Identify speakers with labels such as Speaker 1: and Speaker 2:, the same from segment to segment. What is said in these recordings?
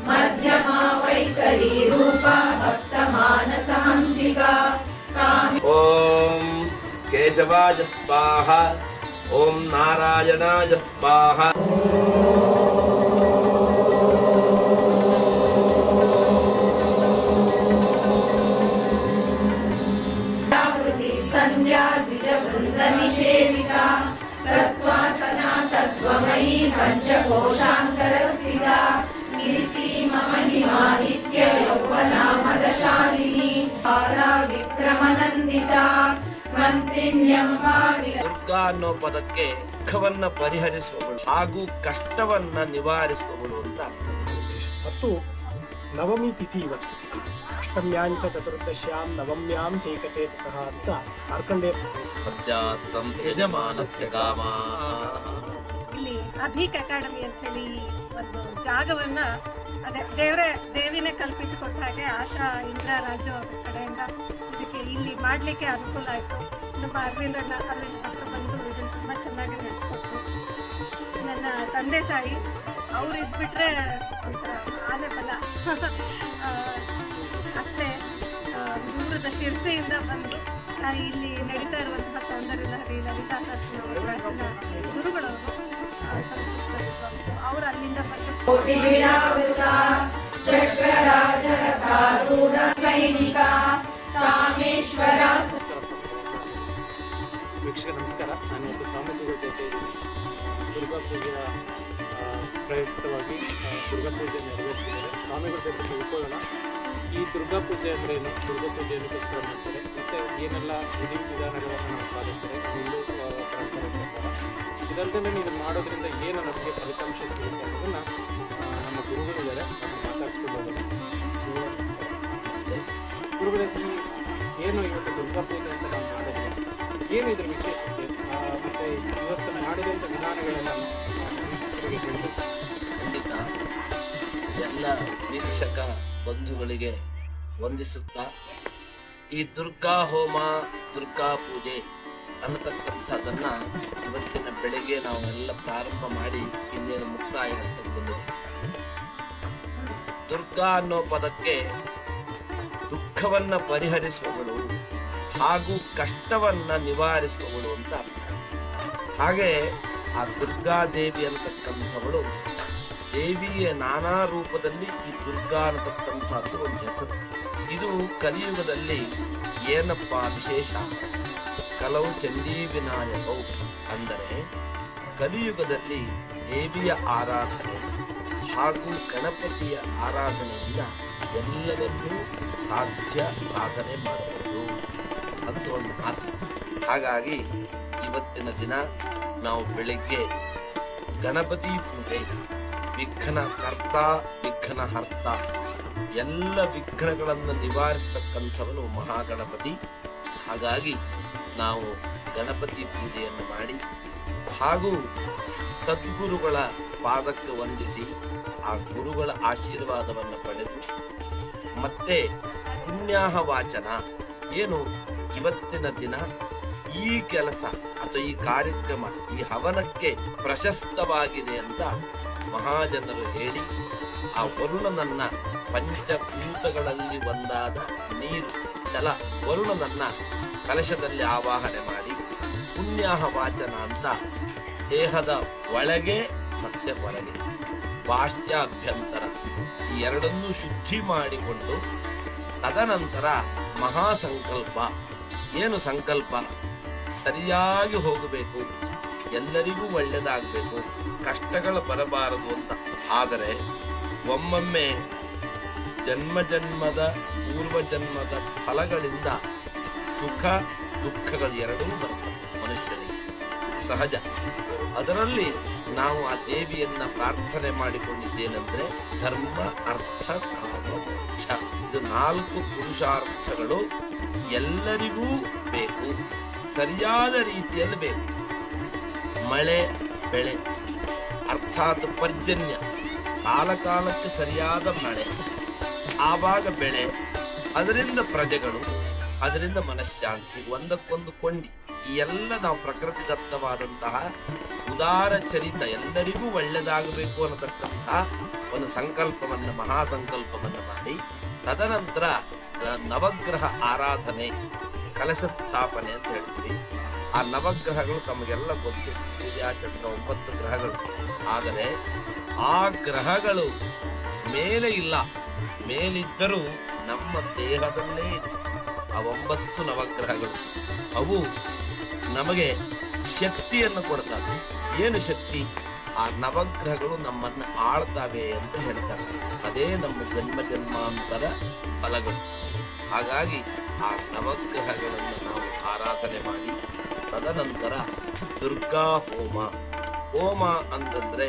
Speaker 1: मध्यमा वैखरी रूपा भक्तमानस हंसिका
Speaker 2: ओम केशवाय स्वाहा ओम नारायणाय स्वाहा
Speaker 1: संध्या द्विजवृंद निषेविता तत्वासना तत्वमयी पंचकोशांतर स्थिता निस्सीम महिमा नित्य यौवना मदशालिनी शाला विक्रमनंदिता ಮಂತ್ರಿಣ್ಯಂಬಾ
Speaker 2: ದುರ್ಗಾ ಅನ್ನೋ ಪದಕ್ಕೆ ದುಃಖವನ್ನ ಪರಿಹರಿಸುವವಳು ಹಾಗೂ ಕಷ್ಟವನ್ನ ನಿವಾರಿಸುವವಳು ಅಂತ
Speaker 3: ಮತ್ತು ನವಮಿ ತಿಥಿ ಇವತ್ತು ಅಷ್ಟಮ್ಯಾಂಚ ಚತುರ್ದಶ್ಯಾಂ ನವಮ್ಯಾಂ ಚೈಕಚೇತಸಃ ಅಂತ ಮಾರ್ಕಂಡೇಯ
Speaker 2: ಸತ್ಯಾಸ್ತಂ ಯಜಮಾನಸ್ಯ ಕಾಮ.
Speaker 4: ಇಲ್ಲಿ ಅಭೀಕ್ ಅಕಾಡೆಮಿ ಅಂತ ಹೇಳಿ ಒಂದು ಜಾಗವನ್ನ ಅದೇ ದೇವಿನೇ ಕಲ್ಪಿಸಿಕೊಟ್ಟ ಹಾಗೆ ಆಶಾ ಇಂದ್ರ ರಾಜು ಅವರ ಕಡೆಯಿಂದ ಇದಕ್ಕೆ ಇಲ್ಲಿ ಮಾಡಲಿಕ್ಕೆ ಅನುಕೂಲ ಆಯಿತು. ನಮ್ಮ ಅರವಿಂದಣ್ಣ ಅಲ್ಲಿ ಹತ್ರ ಬಂದು ಇದನ್ನು ತುಂಬ ಚೆನ್ನಾಗಿ ನಡೆಸ್ಕೊಟ್ರು. ನನ್ನ ತಂದೆ ತಾಯಿ ಅವ್ರು ಇದ್ಬಿಟ್ರೆ ಒಂಥರ ಆನೆ ಬಲ. ಅತ್ತೆ ದೂರದ ಶಿರ್ಸೆಯಿಂದ ಬಂದು ಇಲ್ಲಿ ನಡೀತಾ ಇರುವಂತಹ ಸೌಂದರ್ಯ ಲಹರಿ ಲಲಿತಾ ಶಾಸ್ತ್ರಿ ಕ್ಲಾಸಿನ ಗುರುಗಳವರು ಸಂಸ್ಕೃತ ವಿದ್ವಾಂಸ ಅವರು ಅಲ್ಲಿಂದ
Speaker 1: ಚಕ್ರರಾಜರಥಾರೂಢ ಸೈನಿಕ ಕಾಮೇಶ್ವರ.
Speaker 3: ವೀಕ್ಷಕ ನಮಸ್ಕಾರ. ನಾನು ಇವತ್ತು ಸ್ವಾಮೀಜಿಗಳ ಜೊತೆ ದುರ್ಗಾ ಪೂಜೆಯ ಪ್ರಯುಕ್ತವಾಗಿ ದುರ್ಗಾ ಪೂಜೆ ನೆರವೇರಿಸಿದ್ದಾರೆ. ಸ್ವಾಮಿಗಳ ಜೊತೆ ತಿಳ್ಕೊಳ್ಳೋಣ ಈ ದುರ್ಗಾ ಪೂಜೆ ಅಂದರೆ ಏನು, ದುರ್ಗಾ ಪೂಜೆ ಏನಕ್ಕೋಸ್ಕರ ಮಾಡ್ತಾರೆ ಮತ್ತು ಏನೆಲ್ಲ ವಿಧಾನಗಳನ್ನು ನಾವು ಪಾಲಿಸ್ತಾರೆ ಹಿಂದೂ ಪರಂಪರೆ ಪ್ರಕಾರ. ಇದಲ್ಲದೆ ಇದನ್ನು ಮಾಡೋದ್ರಿಂದ ಏನು ನಮಗೆ ಫಲಿತಾಂಶ ಸಿಗುತ್ತೆ ಅನ್ನೋದನ್ನು ನಮ್ಮ ಗುರುಗಳಿದ್ದಾರೆ, ಅದನ್ನು ಮಾತಾಡಿಸ್ಕೊಂಡು ಹೋಗೋಣ. ಗುರುಗಳೇ, ಏನು ಇವತ್ತು ದುರ್ಗಾ ಪೂಜೆ ಅಂತ ನಾವು ಮಾಡಿದ್ರೆ ಏನು ಇದ್ರ ವಿಶೇಷತೆ ಮತ್ತು ಇವತ್ತು ಮಾಡಿದಂಥ ವಿಧಾನಗಳೆಲ್ಲ
Speaker 2: ಖಂಡಿತ ಎಲ್ಲ ವೀಕ್ಷಕ ಬಂಧುಗಳಿಗೆ ವಂದಿಸುತ್ತಾ ಈ ದುರ್ಗಾ ಹೋಮ ದುರ್ಗಾ ಪೂಜೆ ಅನ್ನತಕ್ಕಂಥದ್ದನ್ನ ಇವತ್ತಿನ ಬೆಳಗ್ಗೆ ನಾವು ಎಲ್ಲ ಪ್ರಾರಂಭ ಮಾಡಿ ಇನ್ನೇನು ಮುಕ್ತಾಯ ಹಂತಕ್ಕೆ ಬಂದಿದೆ. ದುರ್ಗಾ ಅನ್ನೋ ಪದಕ್ಕೆ ದುಃಖವನ್ನ ಪರಿಹರಿಸುವವಳು ಹಾಗೂ ಕಷ್ಟವನ್ನ ನಿವಾರಿಸುವವಳು ಅಂತ ಅರ್ಥ. ಹಾಗೆ ಆ ದುರ್ಗಾದೇವಿ ಅಂತಕ್ಕಂಥವಳು ದೇವಿಯ ನಾನಾ ರೂಪದಲ್ಲಿ ಈ ದುರ್ಗಾ ಅನ್ನತಕ್ಕಂಥದ್ದು ಒಂದು ಹೆಸರು. ಇದು ಕಲಿಯುಗದಲ್ಲಿ ಏನಪ್ಪ ವಿಶೇಷ, ಕಲವು ಚಂಡೀ ವಿನಾಯಕವು ಅಂದರೆ ಕಲಿಯುಗದಲ್ಲಿ ದೇವಿಯ ಆರಾಧನೆ ಹಾಗೂ ಗಣಪತಿಯ ಆರಾಧನೆಯಿಂದ ಎಲ್ಲವನ್ನೂ ಸಾಧನೆ ಮಾಡಬಹುದು ಅಂತ ಒಂದು ಮಾತು. ಹಾಗಾಗಿ ಇವತ್ತಿನ ದಿನ ನಾವು ಬೆಳಿಗ್ಗೆ ಗಣಪತಿ ಪೂಜೆ, ವಿಘ್ನ ಕರ್ತ ವಿಘ್ನ ಹರ್ತ, ಎಲ್ಲ ವಿಘ್ನಗಳನ್ನು ನಿವಾರಿಸ್ತಕ್ಕಂಥವನು ಮಹಾಗಣಪತಿ. ಹಾಗಾಗಿ ನಾವು ಗಣಪತಿ ಪೂಜೆಯನ್ನು ಮಾಡಿ ಹಾಗೂ ಸದ್ಗುರುಗಳ ಪಾದಕ್ಕೆ ವಂದಿಸಿ ಆ ಗುರುಗಳ ಆಶೀರ್ವಾದವನ್ನು ಪಡೆದು ಮತ್ತೆ ಪುಣ್ಯಾಹ ವಾಚನ ಏನು ಇವತ್ತಿನ ದಿನ ಈ ಕೆಲಸ ಅಥವಾ ಈ ಕಾರ್ಯಕ್ರಮ ಈ ಹವನಕ್ಕೆ ಪ್ರಶಸ್ತವಾಗಿದೆ ಅಂತ ಮಹಾಜನರು ಹೇಳಿ ಆ ವರುಣನನ್ನ ಪಂಚಭೂತಗಳಲ್ಲಿ ಒಂದಾದ ನೀರು ಜಲ ವರುಣನನ್ನ ಕಲಶದಲ್ಲಿ ಆವಾಹನೆ ಮಾಡಿ ಪುಣ್ಯಾಹ ವಾಚನ ಅಂತ ದೇಹದ ಒಳಗೆ ಮತ್ತೆ ಹೊರಗೆ ಬಾಹ್ಯಾಭ್ಯಂತರ ಈ ಎರಡನ್ನೂ ಶುದ್ಧಿ ಮಾಡಿಕೊಂಡು ತದನಂತರ ಮಹಾಸಂಕಲ್ಪ. ಏನು ಸಂಕಲ್ಪ? ಸರಿಯಾಗಿ ಹೋಗಬೇಕು, ಎಲ್ಲರಿಗೂ ಒಳ್ಳೆಯದಾಗಬೇಕು, ಕಷ್ಟಗಳು ಬರಬಾರದು ಅಂತ. ಆದರೆ ಒಮ್ಮೊಮ್ಮೆ ಜನ್ಮದ ಪೂರ್ವ ಜನ್ಮದ ಫಲಗಳಿಂದ ಸುಖ ದುಃಖಗಳು ಎರಡೂ ಬರ್ತವೆ ಮನುಷ್ಯನಿಗೆ, ಸಹಜ. ಅದರಲ್ಲಿ ನಾವು ಆ ದೇವಿಯನ್ನ ಪ್ರಾರ್ಥನೆ ಮಾಡಿಕೊಂಡಿದ್ದೇನೆಂದ್ರೆ ಧರ್ಮ ಅರ್ಥ ಕಾಮ ಮೋಕ್ಷ, ಇದು 4 ಪುರುಷಾರ್ಥಗಳು ಎಲ್ಲರಿಗೂ ಬೇಕು, ಸರಿಯಾದ ರೀತಿಯಲ್ಲಿ ಬೇಕು. ಮಳೆ ಬೆಳೆ ಅರ್ಥಾತ್ ಪರ್ಜನ್ಯ, ಕಾಲಕಾಲಕ್ಕೆ ಸರಿಯಾದ ಮಳೆ, ಆವಾಗ ಬೆಳೆ, ಅದರಿಂದ ಪ್ರಜೆಗಳು, ಅದರಿಂದ ಮನಃಶಾಂತಿ, ಒಂದಕ್ಕೊಂದು ಕೊಂಡಿ. ಈ ಎಲ್ಲ ನಾವು ಪ್ರಕೃತಿದತ್ತವಾದಂತಹ ಉದಾರ ಚರಿತ, ಎಲ್ಲರಿಗೂ ಒಳ್ಳೆಯದಾಗಬೇಕು ಅನ್ನತಕ್ಕಂತಹ ಒಂದು ಸಂಕಲ್ಪವನ್ನು ಮಹಾಸಂಕಲ್ಪವನ್ನು ಮಾಡಿ ತದನಂತರ ನವಗ್ರಹ ಆರಾಧನೆ ಕಲಶ ಸ್ಥಾಪನೆ ಅಂತ ಹೇಳ್ತೀವಿ. ಆ ನವಗ್ರಹಗಳು ತಮಗೆಲ್ಲ ಗೊತ್ತು, ಸೂರ್ಯ ಚಂದ್ರ 9 ಗ್ರಹಗಳು. ಆದರೆ ಆ ಗ್ರಹಗಳು ಮೇಲೆ ಇಲ್ಲ, ಮೇಲಿದ್ದರೂ ನಮ್ಮ ದೇಹದಲ್ಲೇ ಇದೆ ಆ 9 ನವಗ್ರಹಗಳು. ಅವು ನಮಗೆ ಶಕ್ತಿಯನ್ನು ಕೊಡ್ತವೆ. ಏನು ಶಕ್ತಿ? ಆ ನವಗ್ರಹಗಳು ನಮ್ಮನ್ನು ಆಳ್ತವೆ ಅಂತ ಹೇಳ್ತಾರೆ. ಅದೇ ನಮ್ಮ ಜನ್ಮ ಜನ್ಮಾಂತರ ಫಲಗಳು. ಹಾಗಾಗಿ ಆ ನವಗ್ರಹಗಳನ್ನು ನಾವು ಆರಾಧನೆ ಮಾಡಿ ತದನಂತರ ದುರ್ಗಾ ಹೋಮ. ಹೋಮ ಅಂತಂದ್ರೆ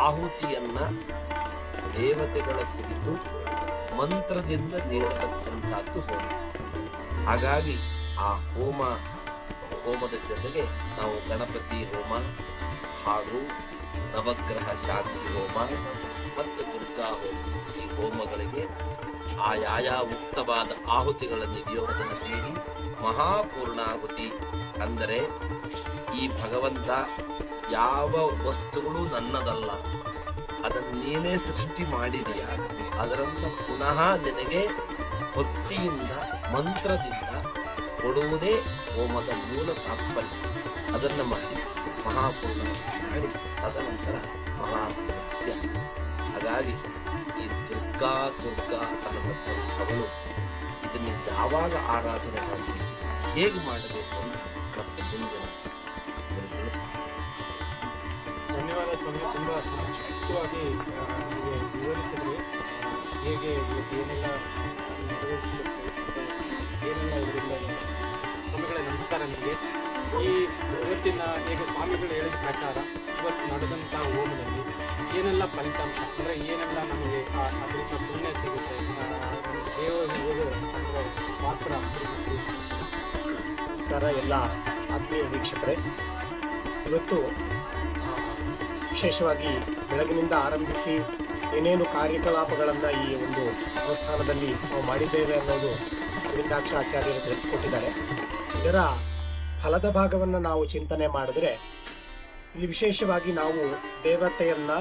Speaker 2: ಆಹುತಿಯನ್ನ ದೇವತೆಗಳ ಕುರಿತು ಮಂತ್ರದಿಂದ ನೀಡತಕ್ಕಂಥದ್ದು ಹೋಮ. ಹಾಗಾಗಿ ಆ ಹೋಮದ ಜೊತೆಗೆ ನಾವು ಗಣಪತಿ ಹೋಮ ಹಾಗೂ ನವಗ್ರಹ ಶಾಂತಿ ಹೋಮ ಮತ್ತು ದುರ್ಗಾ ಹೋಮ, ಈ ಹೋಮಗಳಿಗೆ ಆಯಾ ಉಕ್ತವಾದ ಆಹುತಿಗಳನ್ನು ನಿಯೋಗವನ್ನು ನೀಡಿ ಮಹಾಪೂರ್ಣಾಹುತಿ ಅಂದರೆ ಈ ಭಗವಂತ ಯಾವ ವಸ್ತುಗಳು ನನ್ನದಲ್ಲ, ಅದನ್ನು ನೀನೇ ಸೃಷ್ಟಿ ಮಾಡಿದೀಯ, ಅದರನ್ನು ಪುನಃ ನಿನಗೆ ಭಕ್ತಿಯಿಂದ ಮಂತ್ರದಿಂದ ಕೊಡುವುದೇ ಹೋಮದ ಮೂಲ ತಾತ್ಪರ್ಯ. ಅದನ್ನು ಮಾಡಿ ಮಹಾಪೂರ್ಣ ಮಾಡಿ ತದನಂತರ ಮಹಾಪೂರ್ಣ. ಹಾಗಾಗಿ ಈ ದುರ್ಗಾ ಅನ್ನುವಂಥವಳು ಇದನ್ನು ಯಾವಾಗ ಆರಾಧನೆ ಮಾಡಿ ಹೇಗೆ ಮಾಡಬೇಕು ಅಂತ ಮುಂದಿನ ತಿಳಿಸ್ತಾರೆ.
Speaker 3: ಧನ್ಯವಾದ ಸ್ವಾಮಿ. ತುಂಬ ಸಂಕ್ಷಿಪ್ತವಾಗಿ ನಿಮಗೆ ವಿವರಿಸಿದ್ರಿ ಹೇಗೆ ಏನೆಲ್ಲ ನೆರವೇರಿಸಬೇಕು ಮತ್ತು ಏನೆಲ್ಲ ಇದರಿಂದ. ಸ್ವಾಮಿಗಳೇ ನಮಸ್ಕಾರ. ನಿಮಗೆ ಈ ಇವತ್ತಿನ ಹೇಗೆ ಸ್ವಾಮಿಗಳು ಹೇಳಿದ ಪ್ರಕಾರ ಇವತ್ತು ನಡೆದಂಥ ಹೋಮದಲ್ಲಿ ಏನೆಲ್ಲ ಫಲಿತಾಂಶ ಅಂದರೆ ಏನೆಲ್ಲ ನಮಗೆ ಅದರಿಂದ ಪುಣ್ಯ ಸಿಗುತ್ತೆ, ದೇವರಿಗೆ ಅಂದರೆ ಮಾತ್ರ.
Speaker 5: ನಮಸ್ಕಾರ ಎಲ್ಲ ಆತ್ಮೀಯ ವೀಕ್ಷಕರೇ. ಇವತ್ತು ವಿಶೇಷವಾಗಿ ಬೆಳಗಿನಿಂದ ಆರಂಭಿಸಿ ಏನೇನು ಕಾರ್ಯಕಲಾಪಗಳನ್ನು ಈ ಒಂದು ಅನುಷ್ಠಾನದಲ್ಲಿ ನಾವು ಮಾಡಿದ್ದೇವೆ ಅನ್ನೋದು ಅರವಿಂದಾಕ್ಷ ಆಚಾರ್ಯರು ತಿಳಿಸಿಕೊಟ್ಟಿದ್ದಾರೆ. ಇದರ ಫಲದ ಭಾಗವನ್ನು ನಾವು ಚಿಂತನೆ ಮಾಡಿದ್ರೆ ಇಲ್ಲಿ ವಿಶೇಷವಾಗಿ ನಾವು ದೇವತೆಯನ್ನ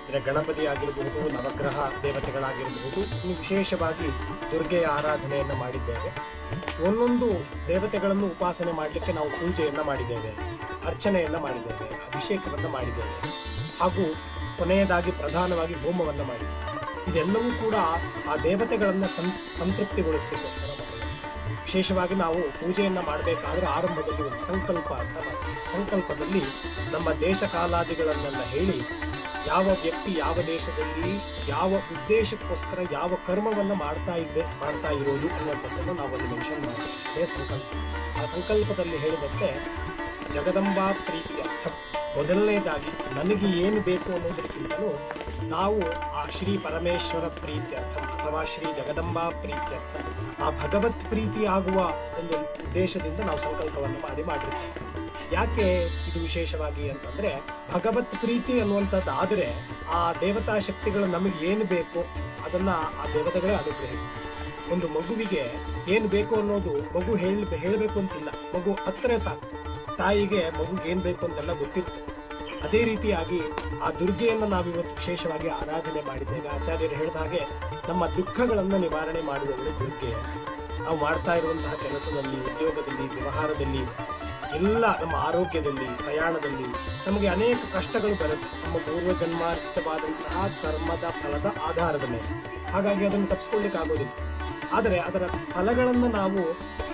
Speaker 5: ಅಂದರೆ ಗಣಪತಿ ಆಗಿರಬಹುದು, ನವಗ್ರಹ ದೇವತೆಗಳಾಗಿರಬಹುದು, ಇನ್ನು ವಿಶೇಷವಾಗಿ ದುರ್ಗೆಯ ಆರಾಧನೆಯನ್ನು ಮಾಡಿದ್ದೇವೆ. ಒಂದೊಂದು ದೇವತೆಗಳನ್ನು ಉಪಾಸನೆ ಮಾಡಲಿಕ್ಕೆ ನಾವು ಪೂಜೆಯನ್ನು ಮಾಡಿದ್ದೇವೆ, ಅರ್ಚನೆಯನ್ನು ಮಾಡಿದ್ದೇವೆ, ಅಭಿಷೇಕವನ್ನು ಮಾಡಿದ್ದೇವೆ, ಹಾಗೂ ಕೊನೆಯದಾಗಿ ಪ್ರಧಾನವಾಗಿ ಹೋಮವನ್ನು ಮಾಡಿದ್ದೇವೆ. ಇದೆಲ್ಲವೂ ಕೂಡ ಆ ದೇವತೆಗಳನ್ನು ಸಂತೃಪ್ತಿಗೊಳಿಸಲಿಕ್ಕೋಸ್ಕರ ಮಾಡಿದ್ದೇವೆ. ವಿಶೇಷವಾಗಿ ನಾವು ಪೂಜೆಯನ್ನು ಮಾಡಬೇಕಾದ್ರೆ ಆರಂಭದಲ್ಲಿ ಒಂದು ಸಂಕಲ್ಪ ಅಂತ ಮಾಡ್ತೀವಿ. ಸಂಕಲ್ಪದಲ್ಲಿ ನಮ್ಮ ದೇಶ ಕಾಲಾದಿಗಳನ್ನೆಲ್ಲ ಹೇಳಿ ಯಾವ ವ್ಯಕ್ತಿ ಯಾವ ದೇಶದಲ್ಲಿ ಯಾವ ಉದ್ದೇಶಕ್ಕೋಸ್ಕರ ಯಾವ ಕರ್ಮವನ್ನು ಮಾಡ್ತಾ ಇರೋದು ಅನ್ನುವಂಥದ್ದನ್ನು ನಾವಲ್ಲಿ ಮೆನ್ಷನ್ ಮಾಡ್ತೀವಿ. ಅದೇ ಸಂಕಲ್ಪ. ಆ ಸಂಕಲ್ಪದಲ್ಲಿ ಹೇಳಿದಂತೆ ಜಗದಂಬಾ ಪ್ರೀತ್ಯರ್ಥ, ಮೊದಲನೇದಾಗಿ ನನಗೆ ಏನು ಬೇಕು ಅನ್ನೋದಕ್ಕಿಂತಲೂ ನಾವು ಆ ಶ್ರೀ ಪರಮೇಶ್ವರ ಪ್ರೀತ್ಯರ್ಥ ಅಥವಾ ಶ್ರೀ ಜಗದಂಬಾ ಪ್ರೀತ್ಯರ್ಥ, ಆ ಭಗವತ್ ಪ್ರೀತಿ ಆಗುವ ಒಂದು ಉದ್ದೇಶದಿಂದ ನಾವು ಸಂಕಲ್ಪವನ್ನು ಮಾಡಿರ್ತೀವಿ. ಯಾಕೆ ಇದು ವಿಶೇಷವಾಗಿ ಅಂತಂದ್ರೆ ಭಗವತ್ ಪ್ರೀತಿ ಅನ್ನುವಂಥದ್ದು ಆದರೆ ಆ ದೇವತಾ ಶಕ್ತಿಗಳು ನಮಗೆ ಏನು ಬೇಕು ಅದನ್ನ ಆ ದೇವತೆಗಳೇ ಅನುಗ್ರಹಿಸ್ತಾರೆ. ಒಂದು ಮಗುವಿಗೆ ಏನು ಬೇಕು ಅನ್ನೋದು ಮಗು ಹೇಳಬೇಕು ಅಂತಿಲ್ಲ, ಮಗು ಹತ್ತಿರ ಸಾಕು, ತಾಯಿಗೆ ಮಗುಗೆ ಏನು ಬೇಕು ಅಂತೆಲ್ಲ ಗೊತ್ತಿರ್ತದೆ. ಅದೇ ರೀತಿಯಾಗಿ ಆ ದುರ್ಗೆಯನ್ನು ನಾವಿವತ್ತು ವಿಶೇಷವಾಗಿ ಆರಾಧನೆ ಮಾಡಿದ್ದೇವೆ. ಆಚಾರ್ಯರು ಹೇಳಿದ ಹಾಗೆ ನಮ್ಮ ದುಃಖಗಳನ್ನು ನಿವಾರಣೆ ಮಾಡುವವಳು ದುರ್ಗೆ. ನಾವು ಮಾಡ್ತಾ ಇರುವಂತಹ ಕೆಲಸದಲ್ಲಿ, ಉದ್ಯೋಗದಲ್ಲಿ, ವ್ಯವಹಾರದಲ್ಲಿ, ಎಲ್ಲ ನಮ್ಮ ಆರೋಗ್ಯದಲ್ಲಿ, ಪ್ರಯಾಣದಲ್ಲಿ ನಮಗೆ ಅನೇಕ ಕಷ್ಟಗಳು ಬರುತ್ತೆ ನಮ್ಮ ಪೂರ್ವ ಜನ್ಮಾರ್ಜಿತವಾದಂತಹ ಕರ್ಮದ ಫಲದ ಆಧಾರದ ಮೇಲೆ. ಹಾಗಾಗಿ ಅದನ್ನು ತಪ್ಪಿಸ್ಕೊಳ್ಳಿಕ್ಕೆ ಆಗೋದಿಲ್ಲ. ಆದರೆ ಅದರ ಫಲಗಳನ್ನು ನಾವು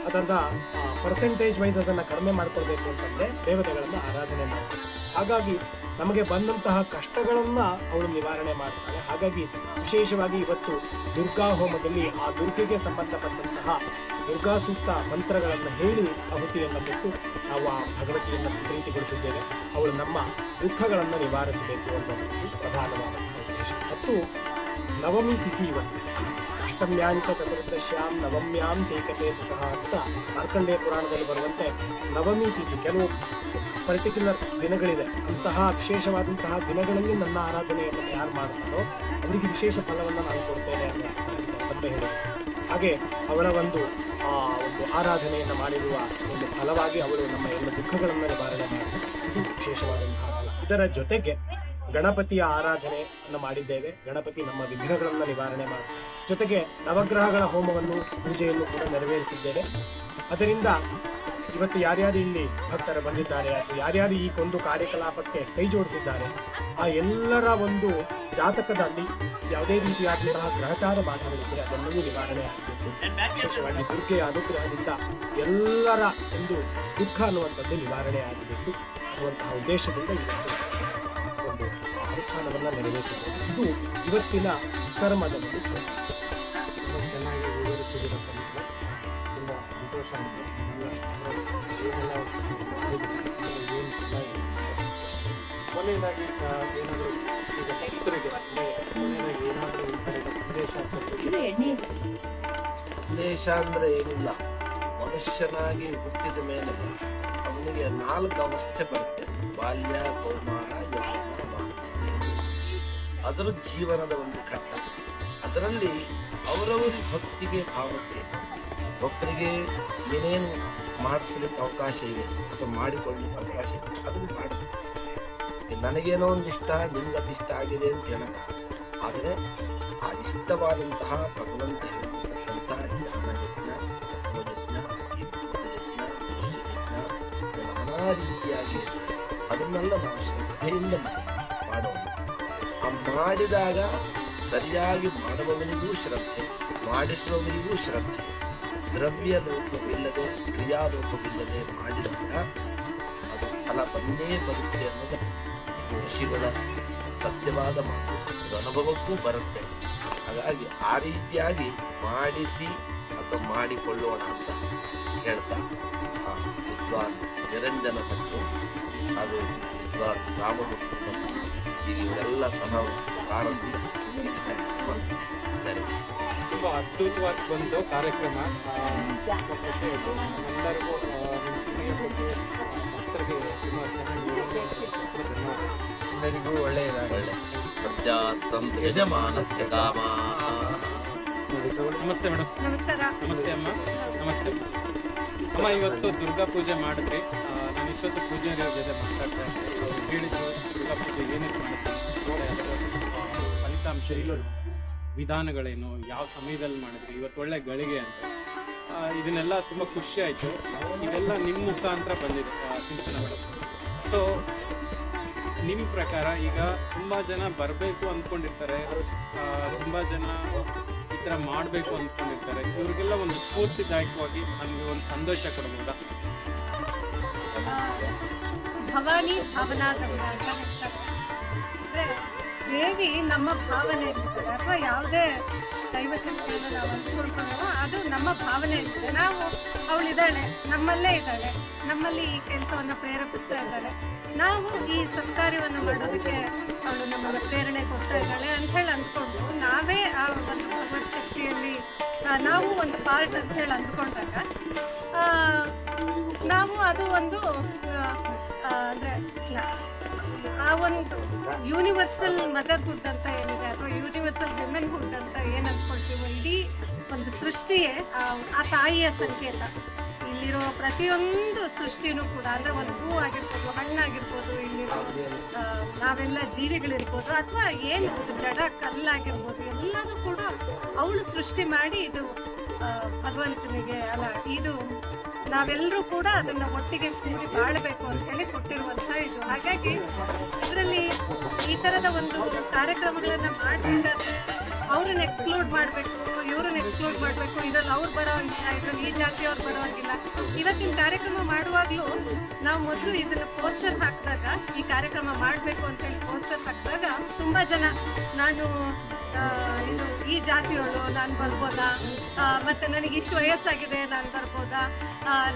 Speaker 5: ಅದನ್ನ ಪರ್ಸೆಂಟೇಜ್ ವೈಸ್ ಅದನ್ನು ಕಡಿಮೆ ಮಾಡ್ಕೊಳ್ಬೇಕು ಅಂತಂದ್ರೆ ದೇವತೆಗಳನ್ನು ಆರಾಧನೆ ಮಾಡ್ತೀವಿ. ಹಾಗಾಗಿ ನಮಗೆ ಬಂದಂತಹ ಕಷ್ಟಗಳನ್ನ ಅವಳು ನಿವಾರಣೆ ಮಾಡ್ತಾಳೆ. ಹಾಗಾಗಿ ವಿಶೇಷವಾಗಿ ಇವತ್ತು ದುರ್ಗಾ ಹೋಮದಲ್ಲಿ ಆ ದುರ್ಗೆಗೆ ಸಂಬಂಧಪಟ್ಟಂತಹ ದುರ್ಗಾ ಸೂಕ್ತ ಮಂತ್ರಗಳನ್ನು ಹೇಳಿ ಆಹುತಿಯನ್ನು ಕೊಟ್ಟು ನಾವು ಆ ಭಗವತಿಯನ್ನು ಪ್ರೀತಿಗೊಳಿಸಿದ್ದೇವೆ. ಅವಳು ನಮ್ಮ ದುಃಖಗಳನ್ನು ನಿವಾರಿಸಬೇಕು ಅನ್ನೋದು ಪ್ರಧಾನವಾದಂತಹ ಉದ್ದೇಶ. ಮತ್ತು ನವಮಿ ತಿಥಿ ಇವತ್ತು, ಅಷ್ಟಮ್ಯಾಂಚ ಚತುರ್ದಶ್ಯಾಂ ನವಮ್ಯಾಂ ಚೈಕಚೇತಸಃ ಅಂತ ಮಾರ್ಕಂಡೇಯ ಪುರಾಣದಲ್ಲಿ ಬರುವಂತೆ ನವಮಿ ತಿಥಿ ಕೆಲವು ಪರ್ಟಿಕ್ಯುಲರ್ ದಿನಗಳಿದೆ. ಅಂತಹ ವಿಶೇಷವಾದಂತಹ ದಿನಗಳಲ್ಲಿ ನನ್ನ ಆರಾಧನೆಯನ್ನು ಯಾರು ಮಾಡ್ತಾರೋ ಅವರಿಗೆ ವಿಶೇಷ ಫಲವನ್ನು ನಾನು ಕೊಡ್ತೇನೆ ಅಂತ ಹೇಳಿದೆ. ಹಾಗೆ ಅವಳ ಒಂದು ಆರಾಧನೆಯನ್ನು ಮಾಡಿರುವ ಒಂದು ಫಲವಾಗಿ ಅವಳು ನಮ್ಮ ಎಲ್ಲ ದುಃಖಗಳನ್ನು ನಿವಾರಣೆ ಮಾಡಿ ಇದು ವಿಶೇಷವಾದಂತಹ ಫಲ. ಇದರ ಜೊತೆಗೆ ಗಣಪತಿಯ ಆರಾಧನೆಯನ್ನು ಮಾಡಿದ್ದೇವೆ. ಗಣಪತಿ ನಮ್ಮ ವಿಘ್ನಗಳನ್ನು ನಿವಾರಣೆ ಮಾಡಿ, ಜೊತೆಗೆ ನವಗ್ರಹಗಳ ಹೋಮವನ್ನು ಪೂಜೆಯನ್ನು ಕೂಡ ನೆರವೇರಿಸಿದ್ದೇವೆ. ಅದರಿಂದ ಇವತ್ತು ಯಾರ್ಯಾರು ಇಲ್ಲಿ ಭಕ್ತರು ಬಂದಿದ್ದಾರೆ ಅಥವಾ ಯಾರ್ಯಾರು ಈ ಒಂದು ಕಾರ್ಯಕಲಾಪಕ್ಕೆ ಕೈ ಜೋಡಿಸಿದ್ದಾರೆ, ಆ ಎಲ್ಲರ ಒಂದು ಜಾತಕದಲ್ಲಿ ಯಾವುದೇ ರೀತಿಯಾದಂತಹ ಗ್ರಹಚಾರ ಬಾಧೆಗಳಿದ್ದರೆ ಅದೆಲ್ಲವೂ ನಿವಾರಣೆ ಆಗಬೇಕು. ವಿಶೇಷವಾಗಿ ದುರ್ಗೆಯ ಅನುಗ್ರಹದಿಂದ ಎಲ್ಲರ ಒಂದು ದುಃಖ ಅನ್ನುವಂಥದ್ದು ನಿವಾರಣೆ ಆಗಬೇಕು ಅನ್ನುವಂತಹ ಉದ್ದೇಶದಿಂದ ಇವತ್ತು ಒಂದು ಅನುಷ್ಠಾನವನ್ನು ನೆರವೇರಿಸಬಹುದು. ಇದು ಇವತ್ತಿನ ಕರ್ಮದ ಒಂದು
Speaker 3: ತುಂಬ ಚೆನ್ನಾಗಿ ವಿವರಿಸಿದ ಸಮಯ ತುಂಬ ಸಂತೋಷ ಆಯಿತು. ಕೊನೆಯದಾಗಿ ಏನಾದರೂ ಈಗ ಭಕ್ತರಿಗೆ ಕೊನೆಯದಾಗಿ ಏನಾದರೂ ಈ ಥರದ
Speaker 2: ಸಂದೇಶ ಅಂದ್ರೆ ಏನಿಲ್ಲ, ಮನುಷ್ಯನಾಗಿ ಹುಟ್ಟಿದ ಮೇಲೆ ಅವನಿಗೆ 4 ಅವಸ್ಥೆ ಬರುತ್ತೆ: ಬಾಲ್ಯ, ಕೌಮಾರ, ಯೌವನ, ವಾರ್ಧಕ್ಯ. ಅದರ ಜೀವನದ ಒಂದು ಘಟ್ಟ. ಅದರಲ್ಲಿ ಅವರವರ ಭಕ್ತಿಗೆ, ಭಾವಕ್ಕೆ, ಒಬ್ಬರಿಗೆ ಏನೇನು ಮಾಡಿಸ್ಲಿಕ್ಕೆ ಅವಕಾಶ ಇದೆ ಅಥವಾ ಮಾಡಿಕೊಳ್ಳಲಿಕ್ಕೆ ಅವಕಾಶ ಇದೆ ಅದನ್ನು ಮಾಡಬೇಕು. ನನಗೇನೋ ಒಂದು ಇಷ್ಟ, ನಿಮ್ಗೆ ಅದು ಇಷ್ಟ ಆಗಿದೆ ಅಂತ ಹೇಳೋಣ. ಆದರೆ ಆ ಇಷ್ಟವಾದಂತಹ ಭಗವಂತ ಹೇಳಿರ್ತಕ್ಕಂಥ ಜ್ಞಾನಯಜ್ಞ, ತತ್ವಯಜ್ಞ, ಯಜ್ಞ, ನಾನಾ ರೀತಿಯಾಗಿ ಅದನ್ನೆಲ್ಲ ನಾವು ಶ್ರದ್ಧೆಯಿಂದ ಮಾಡೋಣ. ಆ ಮಾಡಿದಾಗ ಸರಿಯಾಗಿ ಮಾಡುವವನಿಗೂ ಶ್ರದ್ಧೆ, ಮಾಡಿಸುವವನಿಗೂ ಶ್ರದ್ಧೆ, ದ್ರವ್ಯ ಲೋಪವಿಲ್ಲದೆ, ಕ್ರಿಯಾಲೋಪವಿಲ್ಲದೆ ಮಾಡಿದಾಗ ಅದು ಫಲ ಬಂದೇ ಬರುತ್ತೆ ಅನ್ನೋದು ಇದು ಋಷಿಗಳ ಸತ್ಯವಾದ ಮಾತು. ಅದು ಅನುಭವಕ್ಕೂ ಬರುತ್ತೆ. ಹಾಗಾಗಿ ಆ ರೀತಿಯಾಗಿ ಮಾಡಿಸಿ ಅಥವಾ ಮಾಡಿಕೊಳ್ಳೋಣ ಅಂತ ಹೇಳ್ತಾ ವಿದ್ವಾನ್ ನಿರಂಜನ ಭಟ್ರು ಹಾಗೂ ವಿದ್ವಾನ್ ರಾಮಭಟ್ರು ಈಗ ಇವರೆಲ್ಲ ಸಹ ಪ್ರಾರಂಭ
Speaker 3: ತುಂಬ ಅದ್ಭುತವಾಗಿ ಬಂತು ಕಾರ್ಯಕ್ರಮ. ತುಂಬ ಖುಷಿ ಆಯಿತು. ಎಲ್ಲರಿಗೂ ನಿಮ್ಮ ಸಮಯ ಕೊಟ್ಟು ಭಕ್ತರಿಗೆ ತುಂಬ ಚೆನ್ನಾಗಿ ಧನ್ಯವಾದ.
Speaker 6: ಎಲ್ಲರಿಗೂ ಒಳ್ಳೆಯದಾಗಲಿ.
Speaker 2: ಸತ್ಯ ಸಂತ ಯಜಮಾನಸ್ಯ ಕಾಮ.
Speaker 3: ನಮಸ್ತೆ ಮೇಡಮ್.
Speaker 4: ನಮಸ್ಕಾರ.
Speaker 3: ನಮಸ್ತೆ ಅಮ್ಮ. ನಮಸ್ತೆ ಅಮ್ಮ. ಇವತ್ತು ದುರ್ಗಾ ಪೂಜೆ ಮಾಡಿದ್ರಿ. ನಾನು ಇಷ್ಟೊತ್ತು ಪೂಜಾರಿಯವ್ರ ಜೊತೆ ಮಾತಾಡ್ತಾ ಇದ್ದೆ. ಅವ್ರು ಹೇಳಿದ್ರು ದುರ್ಗಾ ಪೂಜೆ ಏನೇನು ಮಾಡಿದ್ರಿ, ಫಲಿತಾಂಶ ಏನು, ವಿಧಾನಗಳೇನು, ಯಾವ ಸಮಯದಲ್ಲಿ ಮಾಡಿದ್ರಿ, ಇವತ್ತು ಒಳ್ಳೆ ಗಳಿಗೆ ಅಂತ. ಇದನ್ನೆಲ್ಲ ತುಂಬ ಖುಷಿ ಆಯಿತು. ಇದೆಲ್ಲ ನಿಮ್ಮ ಮುಖಾಂತರ ಬಂದಿದೆ ಸಿಂಚನ ಮೇಡಮ್. ಸೊ ನಿಮ್ಮ ಪ್ರಕಾರ ಈಗ ತುಂಬ ಜನ ಬರಬೇಕು ಅಂದ್ಕೊಂಡಿರ್ತಾರೆ, ತುಂಬ ಜನ ಈ ಥರ ಮಾಡಬೇಕು ಅಂದ್ಕೊಂಡಿರ್ತಾರೆ. ಇವ್ರಿಗೆಲ್ಲ ಒಂದು ಸ್ಫೂರ್ತಿದಾಯಕವಾಗಿ ನಮಗೆ ಒಂದು ಸಂದೇಶ ಕೊಡ್ಬೋದಾ?
Speaker 4: ಭವಾನಿ ಭಾವನಾಗಮನ ಅಂತ ಹೇಳ್ತಾರೆ. ಅಂದರೆ ದೇವಿ ನಮ್ಮ ಭಾವನೆ ಇರ್ತದೆ, ಅಥವಾ ಯಾವುದೇ ದೈವಶಕ್ತಿಯನ್ನು ನಾವು ಅಂದ್ಕೊಳ್ಕೊಂಡೋ ಅದು ನಮ್ಮ ಭಾವನೆ ಇರ್ತದೆ. ನಾವು ಅವಳಿದ್ದಾಳೆ, ನಮ್ಮಲ್ಲೇ ಇದ್ದಾಳೆ, ನಮ್ಮಲ್ಲಿ ಈ ಕೆಲಸವನ್ನು ಪ್ರೇರೇಪಿಸ್ತಾ ಇದ್ದಾಳೆ, ನಾವು ಈ ಸತ್ಕಾರ್ಯವನ್ನು ಮಾಡೋದಕ್ಕೆ ಅವಳು ನಮ್ಮನ್ನು ಪ್ರೇರಣೆ ಕೊಡ್ತಾ ಇದ್ದಾಳೆ ಅಂಥೇಳಿ ಅಂದ್ಕೊಂಡು ನಾವೇ ಆ ಒಂದು ಭಗವತ್ ಶಕ್ತಿಯಲ್ಲಿ ನಾವು ಒಂದು ಪಾರ್ಟ್ ಅಂಥೇಳಿ ಅಂದ್ಕೊಂಡಾಗ ನಾವು ಅದು ಒಂದು ಅಂದರೆ ಆ ಒಂದು ಯೂನಿವರ್ಸಲ್ ಮದರ್ಹುಡ್ ಅಂತ ಏನಿದೆ, ಅಥವಾ ಯೂನಿವರ್ಸಲ್ ವಿಮೆನ್ಹುಡ್ ಅಂತ ಏನು ಅಂದ್ಕೊಳ್ತೀವೋ, ಇಡೀ ಒಂದು ಸೃಷ್ಟಿಯೇ ಆ ತಾಯಿಯ ಸಂಕೇತ. ಇಲ್ಲಿರೋ ಪ್ರತಿಯೊಂದು ಸೃಷ್ಟಿನೂ ಕೂಡ, ಅಂದರೆ ಒಂದು ಹೂ ಆಗಿರ್ಬೋದು, ಹಣ್ಣಾಗಿರ್ಬೋದು, ಇಲ್ಲಿರೋ ನಾವೆಲ್ಲ ಜೀವಿಗಳಿರ್ಬೋದು, ಅಥವಾ ಏನು ಜಡ ಕಲ್ಲಾಗಿರ್ಬೋದು, ಎಲ್ಲದೂ ಕೂಡ ಅವಳು ಸೃಷ್ಟಿ ಮಾಡಿ ಇದು ಭಗವಂತನಿಗೆ ಅಲ್ಲ, ಇದು ನಾವೆಲ್ಲರೂ ಕೂಡ ಅದನ್ನು ಒಟ್ಟಿಗೆ ಕೂಡಿ ಬಾಳಬೇಕು ಅಂತ ಹೇಳಿ ಕೊಟ್ಟಿರುವಂಥ ಇದು. ಹಾಗಾಗಿ ಇದರಲ್ಲಿ ಈ ಥರದ ಒಂದು ಕಾರ್ಯಕ್ರಮಗಳನ್ನು ಮಾಡಬೇಕಾದ್ರೆ ಅವ್ರನ್ನ ಎಕ್ಸ್ಕ್ಲೂಡ್ ಮಾಡಬೇಕು, ಇವ್ರನ್ನ ಎಕ್ಸ್ಕ್ಲೂಡ್ ಮಾಡಬೇಕು, ಇದರಲ್ಲಿ ಅವ್ರು ಬರೋಂಗಿಲ್ಲ, ಇದರಲ್ಲಿ ಈ ಜಾತಿಯವ್ರು ಬರೋಂಗಿಲ್ಲ. ಇವತ್ತಿನ ಕಾರ್ಯಕ್ರಮ ಮಾಡುವಾಗಲೂ ನಾವು ಮೊದಲು ಇದನ್ನು ಪೋಸ್ಟರ್ ಹಾಕಿದಾಗ, ಈ ಕಾರ್ಯಕ್ರಮ ಮಾಡಬೇಕು ಅಂತೇಳಿ ಪೋಸ್ಟರ್ ಹಾಕಿದಾಗ ತುಂಬ ಜನ ನಾನು ಇದು ಈ ಜಾತಿಯವಳು, ನಾನು ಬರ್ಬೋದಾ, ಮತ್ತು ನನಗೆ ಇಷ್ಟು ವಯಸ್ಸಾಗಿದೆ ನಾನು ಬರ್ಬೋದಾ,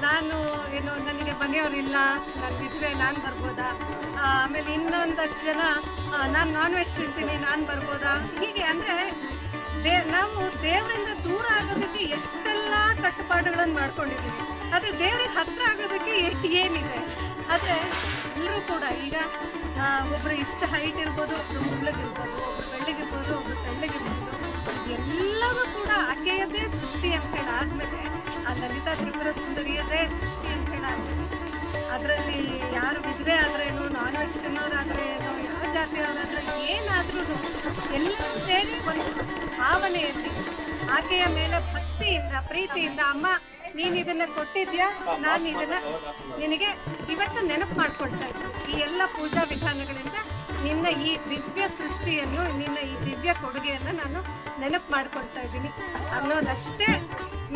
Speaker 4: ನಾನು ಏನು ನನಗೆ ಮನೆಯವರಿಲ್ಲ, ನಾನು ವಿಧವೆ, ನಾನು ಬರ್ಬೋದಾ, ಆಮೇಲೆ ಇನ್ನೊಂದಷ್ಟು ಜನ ನಾನು ನಾನ್ ವೆಜ್ ತಿಂತೀನಿ, ನಾನು ಬರ್ಬೋದಾ, ಹೀಗೆ. ಅಂದರೆ ನಾವು ದೇವರಿಂದ ದೂರ ಆಗೋದಕ್ಕೆ ಎಷ್ಟೆಲ್ಲ ಕಟ್ಟುಪಾಡುಗಳನ್ನು ಮಾಡ್ಕೊಂಡಿದ್ದೀವಿ, ಆದರೆ ದೇವ್ರಿಗೆ ಹತ್ತಿರ ಆಗೋದಕ್ಕೆ ಏನಿದೆ. ಆದರೆ ಎಲ್ಲರೂ ಕೂಡ ಈಗ ಒಬ್ಬರು ಇಷ್ಟು ಹೈಟ್ ಇರ್ಬೋದು, ಒಬ್ಬರು ಮುಳ್ಳಗಿರ್ಬೋದು, ಒಬ್ಬರು ಬೆಳ್ಳಗಿರ್ಬೋದು, ಒಬ್ಬರು ತೆಳ್ಳಗಿರ್ಬೋದು, ಎಲ್ಲವೂ ಕೂಡ ಆಕೆಯದೇ ಸೃಷ್ಟಿ ಅಂತ ಹೇಳಿ ಆದಮೇಲೆ, ಆ ಲಲಿತಾ ತ್ರಿಪುರ ಸುಂದರಿಯದೇ ಸೃಷ್ಟಿ ಅಂತ ಹೇಳಿ ಆದಮೇಲೆ, ಅದರಲ್ಲಿ ಯಾರು ವಿಧವೆ ಆದ್ರೇನು, ನಾನ್ ವೆಜ್ ತಿನ್ನೋರಾದ್ರೇನು, ಯಾವ ಜಾತಿಯವರಾದ್ರೆ ಏನಾದ್ರೂ ಎಲ್ಲರೂ ಸೇರಿ ಒಂದು ಭಾವನೆಯಲ್ಲಿ ಆಕೆಯ ಮೇಲೆ ಭಕ್ತಿಯಿಂದ ಪ್ರೀತಿಯಿಂದ, ಅಮ್ಮ ನೀನು ಇದನ್ನ ಕೊಟ್ಟಿದ್ಯಾ, ನಾನು ಇದನ್ನ ನಿನಗೆ ಇವತ್ತು ನೆನಪು ಮಾಡ್ಕೊಳ್ತಾ ಇದ್ದೀನಿ. ಈ ಎಲ್ಲ ಪೂಜಾ ವಿಧಾನಗಳಿಂದ ನಿನ್ನ ಈ ದಿವ್ಯ ಸೃಷ್ಟಿಯನ್ನು, ನಿನ್ನ ಈ ದಿವ್ಯ ಕೊಡುಗೆಯನ್ನು ನಾನು ನೆನಪು ಮಾಡ್ಕೊಳ್ತಾ ಇದ್ದೀನಿ ಅನ್ನೋದಷ್ಟೇ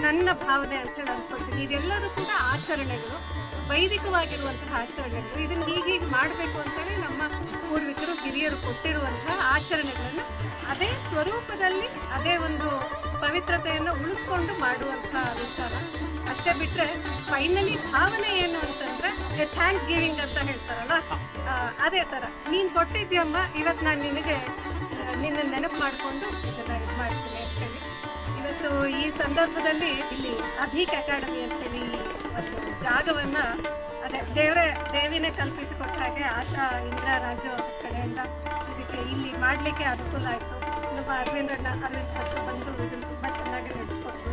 Speaker 4: ನನ್ನ ಭಾವನೆ ಅಂತ ಹೇಳಿ ಅಂದ್ಕೊಳ್ತೀನಿ. ಇದೆಲ್ಲರೂ ಕೂಡ ಆಚರಣೆಗಳು, ವೈದಿಕವಾಗಿರುವಂತಹ ಆಚರಣೆಗಳು. ಇದನ್ನು ಹೀಗೀಗೆ ಮಾಡಬೇಕು ಅಂತೇಳಿ ನಮ್ಮ ಪೂರ್ವಿಕರು ಹಿರಿಯರು ಕೊಟ್ಟಿರುವಂತಹ ಆಚರಣೆಗಳನ್ನು ಅದೇ ಸ್ವರೂಪದಲ್ಲಿ ಅದೇ ಒಂದು ಪವಿತ್ರತೆಯನ್ನು ಉಳಿಸ್ಕೊಂಡು ಮಾಡುವಂತಹ ವಿಧಾನ ಅಷ್ಟೇ. ಬಿಟ್ಟರೆ ಫೈನಲಿ ಭಾವನೆ ಏನು ಅಂತಂದರೆ ಥ್ಯಾಂಕ್ ಗಿವಿಂಗ್ ಅಂತ ಹೇಳ್ತಾರಲ್ಲ, ಅದೇ ಥರ ನೀನು ಕೊಟ್ಟಿದ್ಯಮ್ಮ, ಇವತ್ತು ನಾನು ನಿನ್ನ ನೆನಪು ಮಾಡಿಕೊಂಡು ಇದನ್ನು ಇದು ಮಾಡ್ತೀನಿ ಅಂತೇಳಿ. ಇವತ್ತು ಈ ಸಂದರ್ಭದಲ್ಲಿ ಇಲ್ಲಿ ಅಭೀಕ್ ಅಕಾಡೆಮಿ ಅಂತೇಳಿ ಒಂದು ಜಾಗವನ್ನು ಅದೇ ದೇವಿನೇ ಕಲ್ಪಿಸಿಕೊಟ್ಟ ಹಾಗೆ ಆಶಾ ಇಂದ್ರಾ ರಾಜು ಅವ್ರ ಕಡೆಯಿಂದ ಇದಕ್ಕೆ ಇಲ್ಲಿ ಮಾಡಲಿಕ್ಕೆ ಅನುಕೂಲ ಆಯಿತು. ನಮ್ಮ ಅರವಿಂದ್ ಭಟ್ರು ಬಂದು ಇದನ್ನು ತುಂಬ ಚೆನ್ನಾಗಿ ನಡೆಸ್ಕೊಟ್ರು.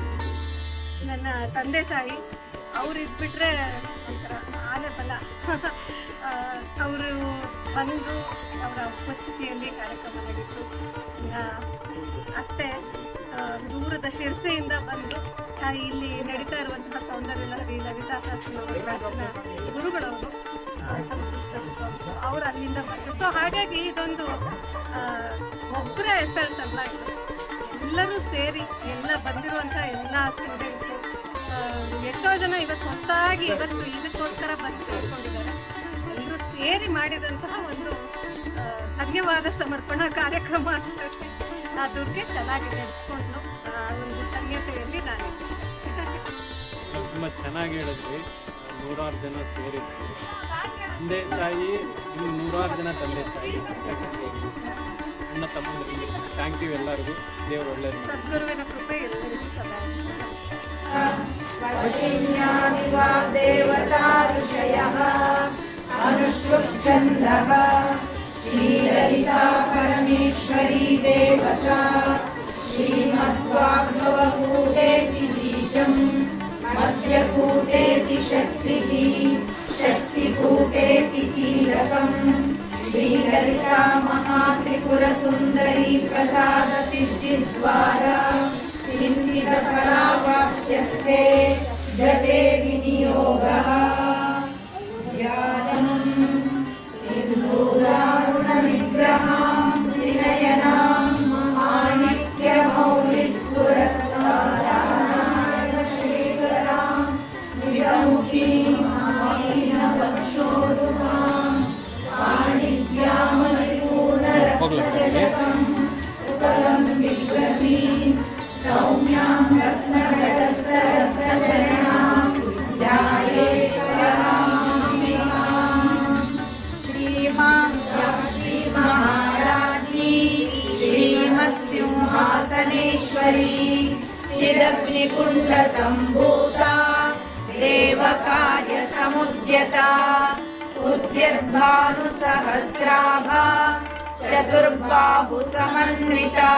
Speaker 4: ನನ್ನ ತಂದೆ ತಾಯಿ ಅವ್ರು ಇದ್ಬಿಟ್ರೆ ಒಂಥರ ಆನೆ ಬಲ. ಅವರು ಬಂದು ಅವರ ಉಪಸ್ಥಿತಿಯಲ್ಲಿ ಕಾರ್ಯಕ್ರಮ ನಡೀತು. ಅತ್ತೆ ದೂರದ ಶಿರ್ಸೆಯಿಂದ ಬಂದು ಇಲ್ಲಿ ನಡೀತಾ ಇರುವಂತಹ ಸೌಂದರ್ಯ ಲಹರಿ ಲಲಿತಾ ಸಹಸ್ರನಾಮ ಕ್ಲಾಸಿನ ಗುರುಗಳವರು, ಸಂಸ್ಕೃತ ವಿದ್ವಾಂಸರು, ಅವರು ಅಲ್ಲಿಂದ ಬಂದರು. ಸೊ ಹಾಗಾಗಿ ಇದೊಂದು ಒಬ್ಬರೇ ಎಫರ್ಟ್ ಅಲ್ಲ, ಇದು ಎಲ್ಲರೂ ಸೇರಿ ಎಲ್ಲ ಬಂದಿರುವಂಥ ಎಲ್ಲ ಸ್ಟೂಡೆಂಟ್ಸು, ಎಷ್ಟೋ ಜನ ಇವತ್ತು ಹೊಸದಾಗಿ ಇವತ್ತು ಇದಕ್ಕೋಸ್ಕರ ಬಂದು ಸೇರಿಕೊಂಡಿದ್ದಾರೆ. ಎಲ್ಲರೂ ಸೇರಿ ಮಾಡಿದಂತಹ ಒಂದು ಧನ್ಯವಾದ ಸಮರ್ಪಣಾ ಕಾರ್ಯಕ್ರಮ ಅಷ್ಟೇ. ಆ ದುರ್ಗೆ ಚೆನ್ನಾಗಿ ನಡೆಸ್ಕೊಂಡು ಆ ಒಂದು ಧನ್ಯತೆಯಲ್ಲಿ ನಾನಿದ್ದೀನಿ ಅಷ್ಟೇ.
Speaker 3: ತುಂಬ ಚೆನ್ನಾಗಿ ಹೇಳಿದ್ರಿ. ನೂರಾರು ಜನ ಸೇರಿದ್ರು, ತಂದೆ ತಾಯಿ, ನೂರಾರು ಜನ ತಂದೆ ತಾಯಿ, ಅಣ್ಣ ತಮ್ಮಂದಿರಿಗೆ ಥ್ಯಾಂಕ್ ಯು ಎಲ್ಲರಿಗೂ. ದೇವರು ಒಳ್ಳೆಯದು.
Speaker 4: ಸದ್ಗುರುವಿನ ಕೃಪೆ ಎಲ್ಲರಿಗೂ ಸದಾ.
Speaker 1: ದೇವತಾ ಋಷಯಃ ಅನುಷ್ಠುಪ್ ಛಂದಃ ಶ್ರೀಲಲಿತಾ ಪರಮೇಶ್ವರಿ ದೇವತಾ ಶ್ರೀಮಧ್ವಾಗ್ಭವಕೂಟೇತಿ ಬೀಜಂ ಮಧ್ಯಕೂಟೇತಿ ಶಕ್ತಿಃ ಶಕ್ತಿಕೂಟೇತಿ ಕೀಲಕಂ ಶ್ರೀಲಲಿತಾ ಮಹಾತ್ರಿಪುರ ಸುಂದರಿ ಪ್ರಸಾದ ಸಿದ್ಧಿದ್ವಾರ ಚಿಂತಿತ ಫಲಾವಾಪ್ತ್ಯರ್ಥೇ ಜಪೇ ವಿನಿಯೋಗಃ ಧ್ಯಾನಂ ಸಿಂಧೂರಾರುಣ ವಿಗ್ರಹಾಂ ತ್ರಿನಯನಾಂ ಮಾಣಿಕ್ಯಮೌಲಿಸ್ಫುರತ್ಕಾರಾಂ ಶೇಖರಾಂ ಸ್ಮಿತಮುಖೀಂ ಮಾಲಿನವಕ್ಷೋರುಹಾಂ ಪಾಣಿಭ್ಯಾಮಲಿಪೂರ್ಣರಕ್ತಜಟಕಂ ಉಪಲಂ ಬಿಭ್ರತೀಂ ಸೌಮ್ಯಾಂ ರತ್ನಘಟಸ್ಥರತ್ನಚರಣಾಂ ಧ್ಯಾಯೇತ್ ಪರಮಾಂಬಿಕಾಂ ಶ್ರೀ ಮಹಾರಾಜ್ಞಿ ಶ್ರೀಮತ್ಸಿಂಹಾಸನೇಶ್ವರಿ ಚಿದಗ್ನಿಕುಂಡ ಸಂಭೂತಾ ದೇವಕಾರ್ಯ ಸಮುದ್ಯತಾ ಉದ್ಯದ್ಭಾನುಸಹಸ್ರಾಭಾ ಚತುರ್ಬಾಹು ಸಮನ್ವಿತಾ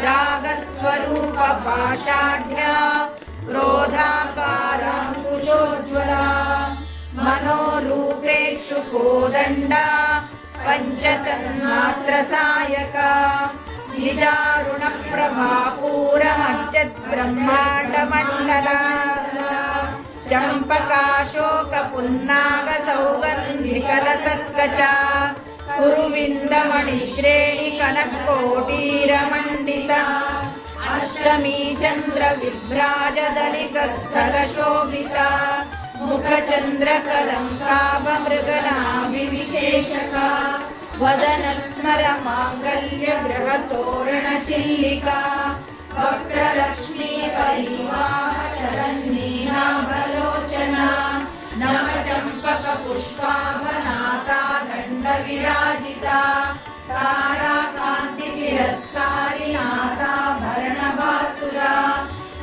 Speaker 1: ರಾಗಸ್ವರೂಪ ಪಾಷಾಢ್ಯ ಕ್ರೋಧಾಕಾರಾಂಕುಶೋಜ್ವಲಾ ಮನೋರೂಪೇಕ್ಷು ಕೋದಂಡ ಪಂಚತನ್ಮಾತ್ರ ಸಾಯಕ ನಿಜಾರುಣ ಪ್ರಭಾಪೂರ ಮಜ್ಜದ್ ಬ್ರಹ್ಮಾಂಡ ಮಂಡಲ ಚಂಪಕಾಶೋಕ ಪುನ್ನಾಗ ಸೌಗಂಧಿಕಲಸತ್ಕಚ ಕುರುವಿಂದಮಣಿ ಶ್ರೇಣಿ ಕನತ್ಕೋಟೀರಮಂಡಿತ ಅಷ್ಟಮೀ ಚಂದ್ರ ವಿಭ್ರಾಜದಲಿಕ ಸ್ಥಳ ಶೋಭಿತ ಮುಖಚಂದ್ರ ಕಲಂಕಾಭ ಮೃಗನಾಭಿ ವಿಶೇಷಕ ವದನ ಸ್ಮರ ಮಾಂಗಲ್ಯ ಗೃಹ ತೋರಣ ಚಿಲ್ಲಿಕಾ ವಕ್ರಲಕ್ಷ್ಮೀ ಪರಿವಾಹ ಚರನ್ಮೀನಾಭಲೋಚನ ನವ ಚಂಪಕ ಪುಷ್ಪಾಭನಾಸಾ ದಂಡ ವಿರಾಜಿತ ತಾರಾಕಾಂತಿ ತಿರಸ್ಕಾರಿ ನಾಸಾಭರಣ ಭಾಸುರ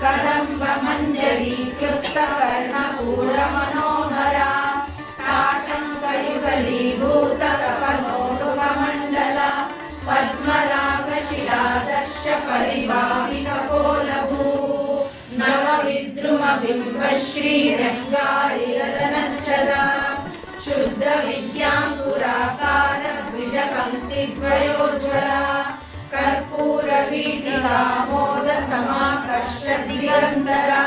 Speaker 1: ಕದಂಬ ಮಂಜರಿ ಕ್ಲುಪ್ತ ಕರ್ಣಪೂರ ಮನೋಹರ ತಾಟಂಕ ಯುಗಲೀಭೂತ ಕಪನೋಡುಪ ಮಂಡಲ ಪದ್ಮರಾಗ ಶಿಲಾದರ್ಶ ಪರಿಭಾವಿಕ ಕೋಲಭೂ ನವ ವಿದ್ರುಮ ಬಿಂಬ ಶ್ರೀರಂಗಾರಿ ರದನಚ್ಛದ ಶುದ್ಧ ವಿದ್ಯಾಂಕುರಾಕಾರ ದ್ವಿಜ ಪಂಕ कान्तिद्वयोज्ज्वला कर्पूरवीटिका मोद समाकर्ष दिगन्तरा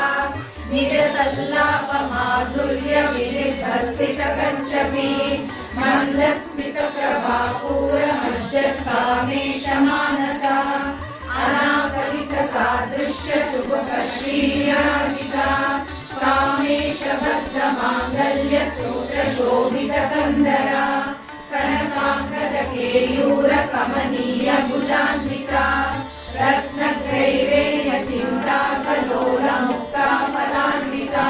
Speaker 1: निज सल्लाप माधुर्य विनिर्भसित कच्छपि मन्दस्मित प्रभापूर मज्जत् कामेश मानसा अनाकलित सादृश्य चुबक श्रीराजिता कामेश बद्ध मांगल्य सूत्र शोभित कंदरा कनकांगद केयूर कमनीय भुजान्विता रत्नग्रैवेय चिंता कलोल मुक्ता फलान्विता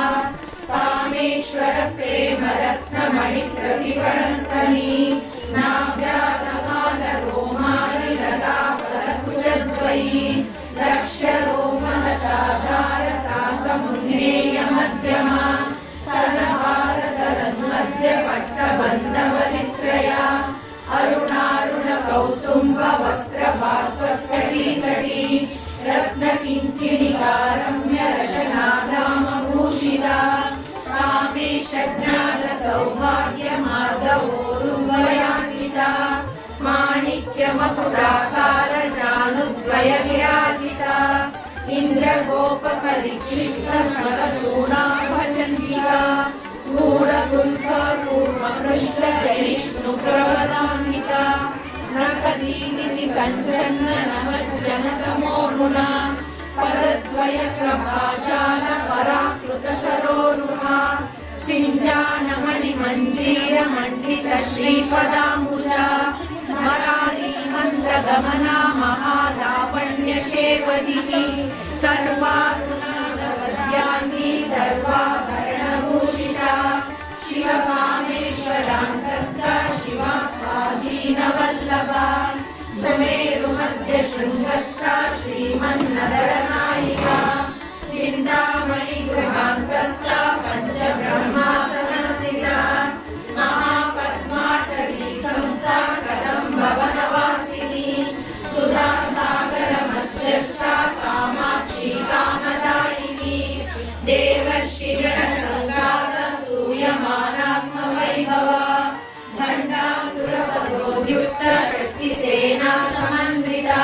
Speaker 1: कामेश्वर प्रेम रत्नमणि प्रतिपणस्थली नाभ्यादमाल रोमालि लता कुचद्वयी लक्ष्य रोमलताधार सासमुन्नेय मध्यमा सलभारदलन्मध्य पट्टबन्धवलित्रया अरुणारुण कौसुम्ब वस्त्र भास्वत्कटीतटी रत्नकिङ्किणिका रम्य रशनादामभूषिता कामेश ज्ञान सौभाग्य मार्गवोरुन्वयान्विता माणिक्य मकुटाकार जानुद्वय विराजिता इंद्रगोप परीक्षित स्मरतूणाभचण्डिका गूढगुल्फा कूर्मपृष्ठ जयिष्णु प्रवदान्विता नखदीनिधि सञ्चन्न नमज्जनतमो गुणा पदद्वय प्रभाजाल पराकृत सरोरुहा सिञ्जानमणि मञ्जीर मण्डित श्रीपदाम्बुजा मरारी मन्दगमना महालावण्य शेवदिः सर्वारुणानवद्याङ्गी सर्वाभरणभूषिता शिवकामेश्वरान्तस्था शिवा स्वाधीनवल्लभा सुमेरुमध्य शृङ्गस्था श्रीमन्नगरनायिका चिन्तामणि गृहान्तस्था पञ्चब्रह्मासनस्थिता महापद्माटवी संस्था कदम्बवनवासिनी सुधासागर मध्यस्था कामाक्षी कामदायिनी देवर्षिगणसङ्गात स्तूयमानात्मवैभवा भण्डासुरपदोद्युक्त शक्तिसेना समन्विता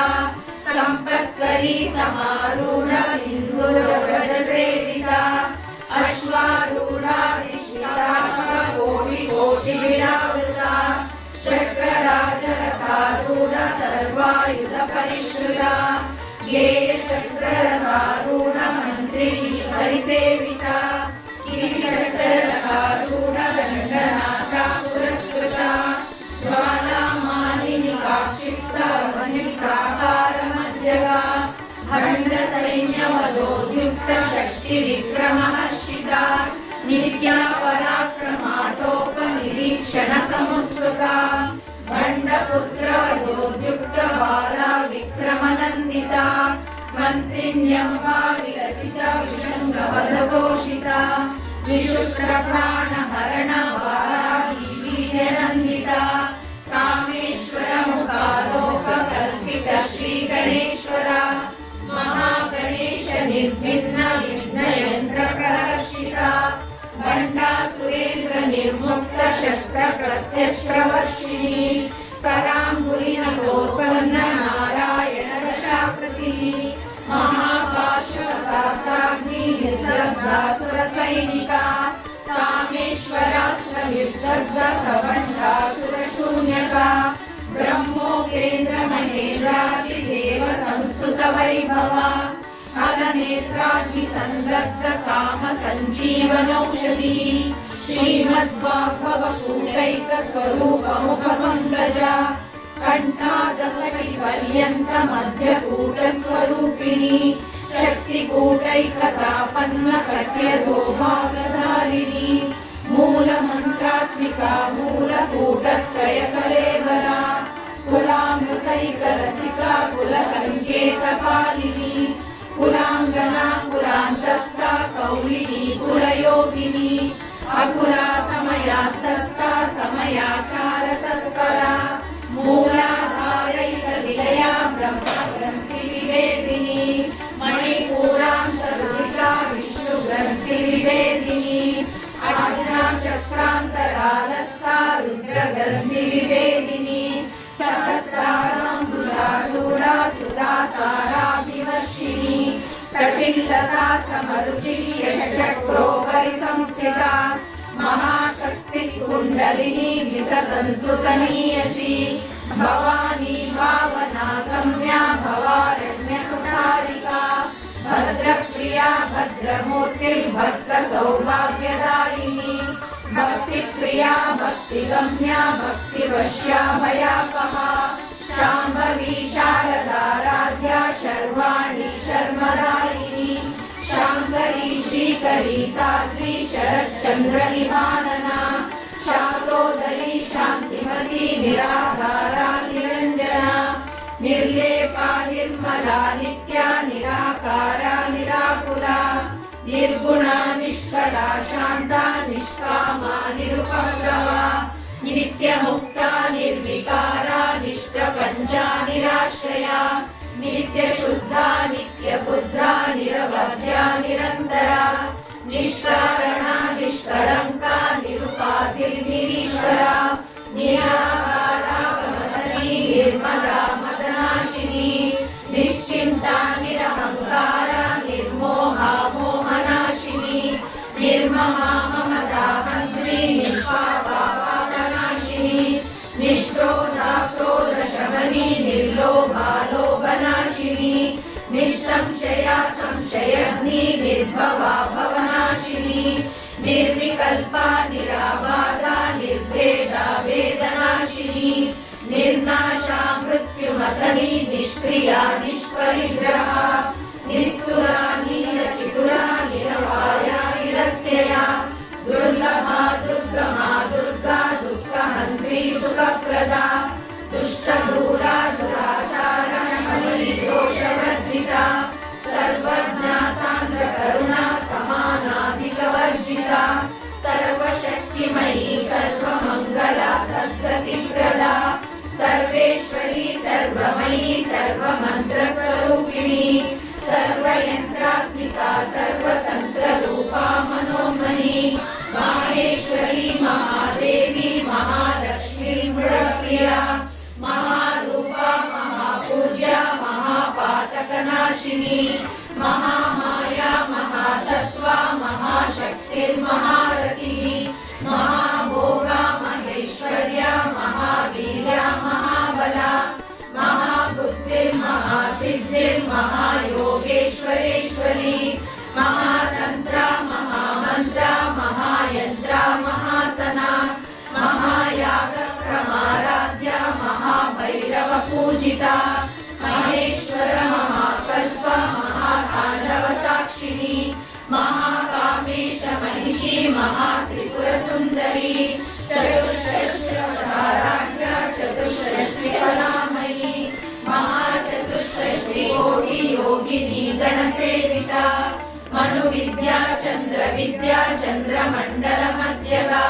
Speaker 1: सम्पत्करी समारूढ सिन्धुरव्रजसेविता अश्वारूढाधिष्ठिता कोटि कोटि विरावृता चक्रराजरथारूढ सर्वायुध परिष्कृता गेय चक्ररथारूढ मन्त्रिणी परिसेविता गिरिचक्ररथारूढ रङ्गनाथा पुरस्कृता ज्वालामालिनि काक्षिप्त अग्निप्राकार मध्यगा भण्ड सैन्यवदोद्युक्त शक्ति विक्रमहर्षिता नित्या पराक्रमाटोपनिरीक्षण समुत्सुका भण्डपुत्रवदोद्युक्त बाला विक्रमनन्दिता मन्त्रिण्यम्बा विरचिता विषङ्गवधघोषिता विशुक्रप्राणहरण वाराही वीर्यनन्दिता कामेश्वर मुखालोककल्पित श्रीगणेश्वरा महागणेश निर्भिन्न विघ्नयन्त्र प्रहर्षिता भण्डासुरेन्द्र निर्मुक्त शस्त्र प्रत्यस्त्रवर्षिणी कराङ्गुलिनगोत्पन्न नारायण दशाकृतिः महापाशुपतासाग्नि निर्दग्धासुर सैनिका कामेश्वरास्त्र निर्दग्ध सभण्डासुर शून्यका ब्रह्मोपेन्द्र महेन्द्रादिदेव संस्कृत वैभवा अननेत्राग्नि संदग्ध काम संजीवनौषधी श्रीमद्भागव कूटैक स्वरूप मुख पंकजा कंठादकटि पर्यंत मध्य कूट स्वरूपिणी शक्ति कूटैकतापन्न कट्य दोभागधारिणी मूल मंत्रात्मिका मूल कूटत्रय कलेवरा कुलामृतैक रसिका कुल संकेत पालिनी कुलांगना कुलांतस्था कौलिनी कुलयोगिनी अकुला समयान्तस्था समयाचार तत्परा मूलाधारैक विलया ब्रह्म ग्रंथि विवेदिनी मणिपूरान्तरुदिता विष्णु ग्रंथि विवेदिनी आज्ञा चक्रान्तरालस्था रुद्र ग्रंथि विवेदिनी सहस्र साक्षिणी कटिलता समरुचिर्य चक्रोपरि संस्थिता महाशक्ति कुंडलिनी विससन्तु तनीयसी भवानी भावना गम्या भवारण्य कुठारिका भद्रप्रिया भद्रमूर्तिर्भक्त सौभाग्यदायिनी भक्ति प्रिया भक्ति गम्या भक्ति वश्या भयापहा शाम्भवी शारदाराध्या शर्वाणी शर्मदायिनी शांकरी श्रीकरी साध्वी शरच्चंद्र निवानना शातोदरी शांतिमती निराधारा निरंजना निर्लेपा निर्मला नित्या निराकारा निराकुला निर्गुणा निष्कला शांता निष्कामा निरुपद्रवा नित्यमुक्ता निर्विकारा निष्प्रपंचा निराश्रया नित्यशुद्धा नित्यबुद्धा निरवध्या निरन्तरा निष्कारणा निष्कलंका निरुपाधिर्निरीश्वरा निराहारा गमधनी निर्मला मदनाशिनी निश्चिंता निरहंकारा निर्मोहा मोहनाशिनी निर्ममा ममता मंत्री निष्पापा पापनाशिनी निष्क्रोधा क्रोधशमनी निर्लोभा लोभनाशिनी निस्संशया संशयग्नि निर्भवा भवनाशिनी निर्विकल्पा निराबाधा निर्भेदा वेदनाशिनी निर्नाशा मृत्युमथनी निष्क्रिया निष्परिग्रहा निस्तुला नीलचितुला निरवाया निरत्यया दुर्लभा दुर्गमा दुर्गा दुःखहन्त्री सुखप्रदा दुष्टदूरा दुराचारा शमनी दोषवर्जिता सर्वज्ञा सान्द्रकरुणा समानाधिकवर्जिता सर्वशक्तिमयी सर्वमङ्गला सद्गतिप्रदा सर्वेश्वरी सर्वमयी सर्वमन्त्रस्वरूपिणी सर्वयन्त्रात्मिका सर्वतन्त्ररूपा मनोमयी माहेश्वरी महादेवी महालक्ष्मी मृडप्रिया महारूपा महापूज्या महापातकनाशिनी महामाया महासत्त्वा महाशक्तिर्महारतिः महाभोगा महेश्वर्या महावीर्या महाबला महाबुद्धिर्महासिद्धिर्महायोगेश्वरेश्वरी महातंत्रा महामंत्रा महायंत्रा महासना महायाग प्रमाराध्या महाभैरव पूजिता महेश्वर महाकल्प महातांडव साक्षिणी महाकामेश महिषी महात्रिपुर सुंदरी चतुष्षष्ट्याराध्या चतुष्षष्टिकलामयी महाचतुष्षष्टिकोटि योगिनी गणसेविता मनुविद्या चंद्र विद्या चंद्रमंडल मध्यगा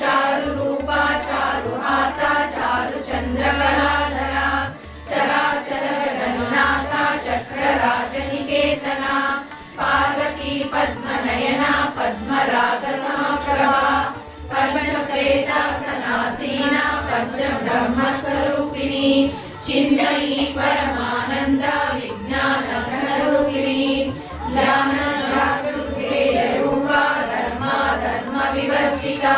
Speaker 1: चारुरूपा चारुहासा चारुचंद्रकलाधरा चराचर जगन्नाथा चक्रराजनिकेतना पार्वती पद्मनयना पद्मराग समप्रभा पंचप्रेतासनासीना पंचब्रह्मस्वरूपिणी चिन्मयी परमानंदा विज्ञानघनरूपिणी ज्ञानभ्रातृध्येयरूपा धर्मा धर्मविवर्जिता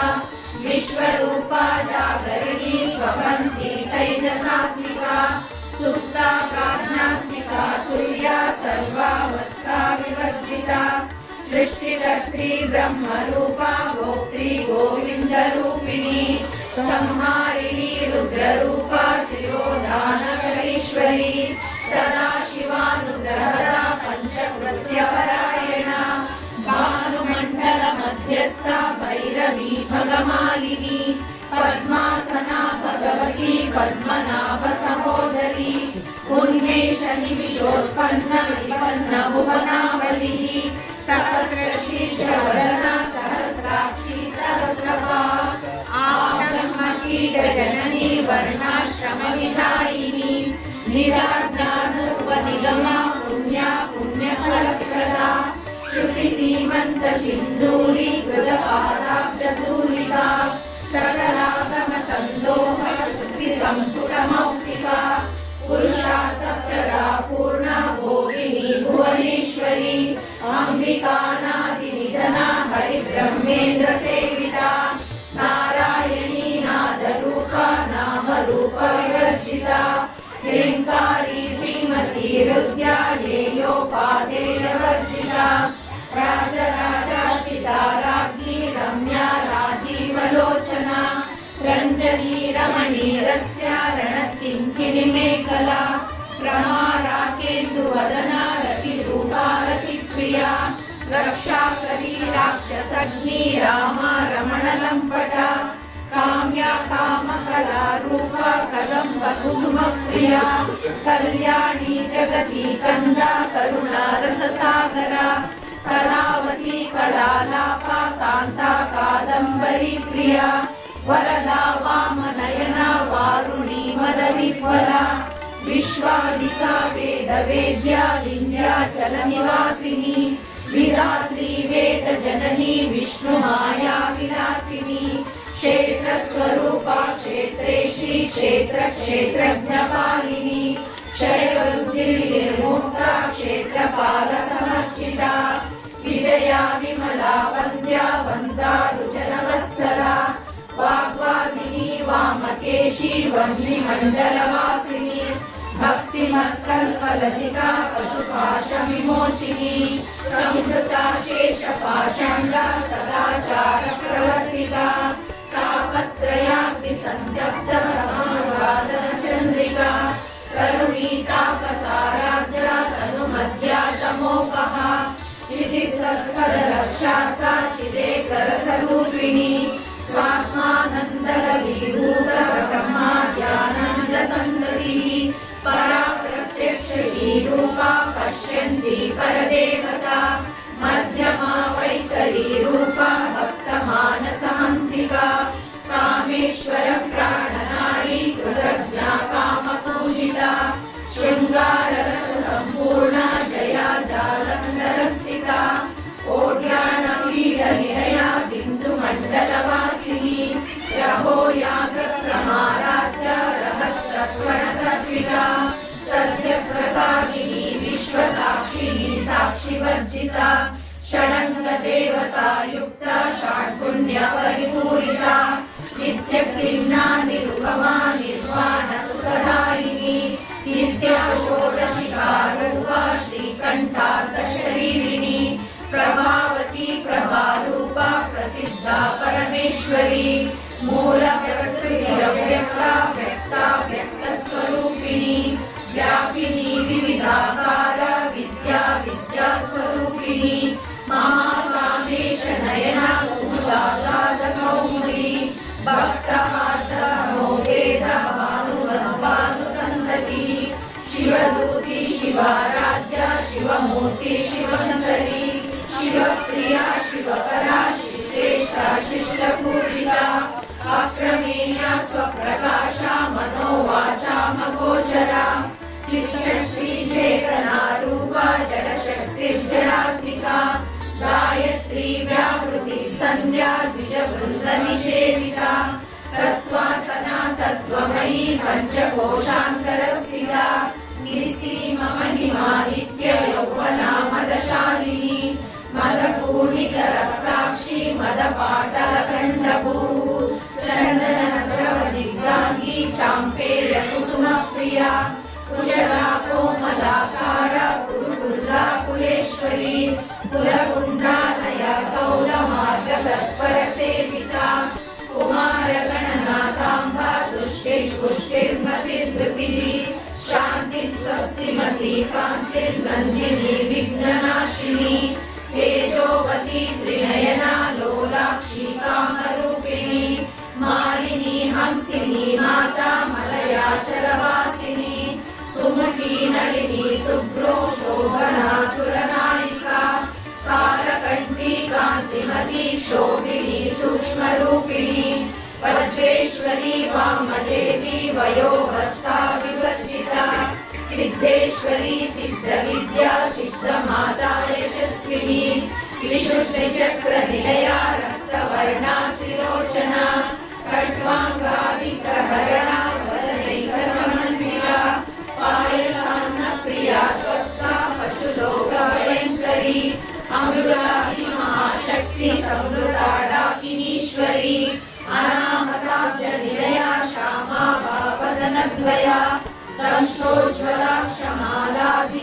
Speaker 1: विश्वरूपा जागरिणी स्वपन्थी तैजसात्मिका सुप्ता प्राज्ञात्मिका तुर्या सर्वावस्था विवर्जिता सृष्टिकर्त्री ब्रह्मरूपा गोत्री गोविन्दरूपिणी संहारिणी रुद्ररूपा तिरोधानकरीश्वरी सदाशिवानुग्रहदा पञ्चकृत्यपरायणा भानुमण्डल मध्यस्था भैरवी भगमालिनी पद्मासना भगवती पद्मनाभ सहोदरी उन्मेष निमिषोत्पन्न विपन्न भुवनावली सहस्रशीर्षवदना सहस्राक्षी सहस्रपाद ब्रह्मकीट जननी वर्णाश्रम विधायिनी निराज्ञानोपनिगमा पुण्या पुण्यफलप्रदा श्रुति सीमंत सिंधूरी कृतपादाब्जधूलिका सकलागम संदोह श्रुति संपुट मौक्तिका पुरुषार्थ प्रदा पूर्णा भोगिनी विरुद्ध्यायेयोपादेयवर्जिता राजराजार्चिता राज्ञी रम्या राजीवलोचना रञ्जनी रमणीरस्य रणकिङ्किणिमेखला रमाराकेन्दुवदना रतिरूपा रतिप्रिया रक्षाकरी राक्षसग्नी रामा रमणलम्पटा काम्या कामकला रूपा कदम्ब कुसुमप्रिया कल्याणी जगती कंदा करुणा रससागरा कलावती कलालापा कांता कादम्बरी प्रिया वरदा वामनयना वारुणी मदविह्वला विश्वादिका वेदवेद्या विन्ध्याचल निवासिनी विधात्री वेद जननी विष्णुमाया विलासिनी क्षेत्र स्वरूपा क्षेत्रेशी क्षेत्र क्षेत्रज्ञपालिनी क्षयवृद्धिर्विमुक्ता क्षेत्रपाल समर्चिता विजया विमला वन्द्या वन्दारुजनवत्सला वाग्वादिनी वामकेशी वह्निमण्डलवासिनी भक्तिमत्कल्पलतिका पशुपाशविमोचिनी संहृता शेषपाषाण्डा सदाचार प्रवर्तिता तापत्रयाग्निसन्तप्त समाराधनचन्द्रिका करुणीतापसाराध्या तनुमध्या तमोपः चितिसत्पदरक्षार्ता चिदेकरसरूपिणी स्वात्मानन्दलवीभूत ब्रह्माद्यानन्दसन्ततिः परा प्रत्यक्षी रूपा पश्यन्ती परदेवता मध्यमा वैखरी रूपा भक्तमानसहंसिका कामेश्वर प्राणनाडी कृतज्ञा कामपूजिता शृङ्गाररस सम्पूर्णा जया जालन्धरस्थिता ओड्याणपीठनिलया बिन्दुमण्डलवासिनी रहो यागप्रमाराध्या रहस्तत्वणसत्विका सत्यप्रसादिनी विश्वसाक्षिणी साक्षिवर्जिता षडङ्गदेवता युक्ता षड्गुण्यपरिपूरिता नित्यक्लिन्ना निरुपमा निर्वाणसुखदायिनी नित्या षोडशिका रूपा श्रीकण्ठार्धशरीरिणी प्रभावती प्रभारूपा प्रसिद्धा परमेश्वरी मूल प्रकृतिरव्यक्ता व्यक्ता व्यक्तस्वरूपिणी व्यापिनी विविधाकार विद्या विद्यास्वरूपिणी महाकामेश नयना कुमुदागाधकौमुदी भक्तहार्दमोपेदभानुसन्ततिः शिवदूती शिवाराध्या शिवमूर्ति शिवशङ्करी शिवप्रिया शिवकरा शिष्टेष्टा शिष्टपूजिता अप्रमेया स्वप्रकाशा मनोवाचामगोचरा चित्शक्ति चेतना रूपा जडशक्तिर्जडात्मिका गायत्री व्याहृति संध्या द्विजवृन्दनिषेविता तत्त्वासना तत्त्वमयी पञ्चकोशान्तरस्थिता निस्सीमा महिमा नित्ययौवना मदशालिनी मदपूर्णिकरक्ताक्षी मदपाटलकण्ठभूः चन्दनद्रवदिग्धाङ्गी चाम्पेय कुसुमप्रिया कुशला कोमलाकारा कुरुकुल्ला कुलेश्वरी कुलकुण्डालया कौलमार्गतत्परसेविता कुमारगणनाथाम्बा तुष्टिर्पुष्टिर्मतिर्धृतिः शान्ति स्वस्तिमती कान्तिर्नन्दिनी विघ्ननाशिनी तेजोवती त्रिनयना लोलाक्षी कामरूपिणी मालिनी हंसिनी माता मलयाचलवासिनी सुमुखी नलिनी शुभ्रो शोभना सुरनायिका कालकण्ठी कान्तिमती शोभिनी सूक्ष्मरूपिणी वज्रेश्वरी वामदेवी वयोवस्था विवर्जिता सिद्धेश्वरी सिद्धविद्या सिद्धमाता यशस्विनी विशुद्धिचक्रनिलया रक्तवर्णा त्रिलोचना खड्वाङ्गादिप्रहरणा वदनैकसमन्विता पायसान्नप्रिया त्वस्ता पशुलोकभयङ्करी अमृतादि महाशक्ति समृता डाकिनीश्वरी अनामताब्जनिलया श्यामा भावदनद्वया दंशोज्ज्वला क्षमालादि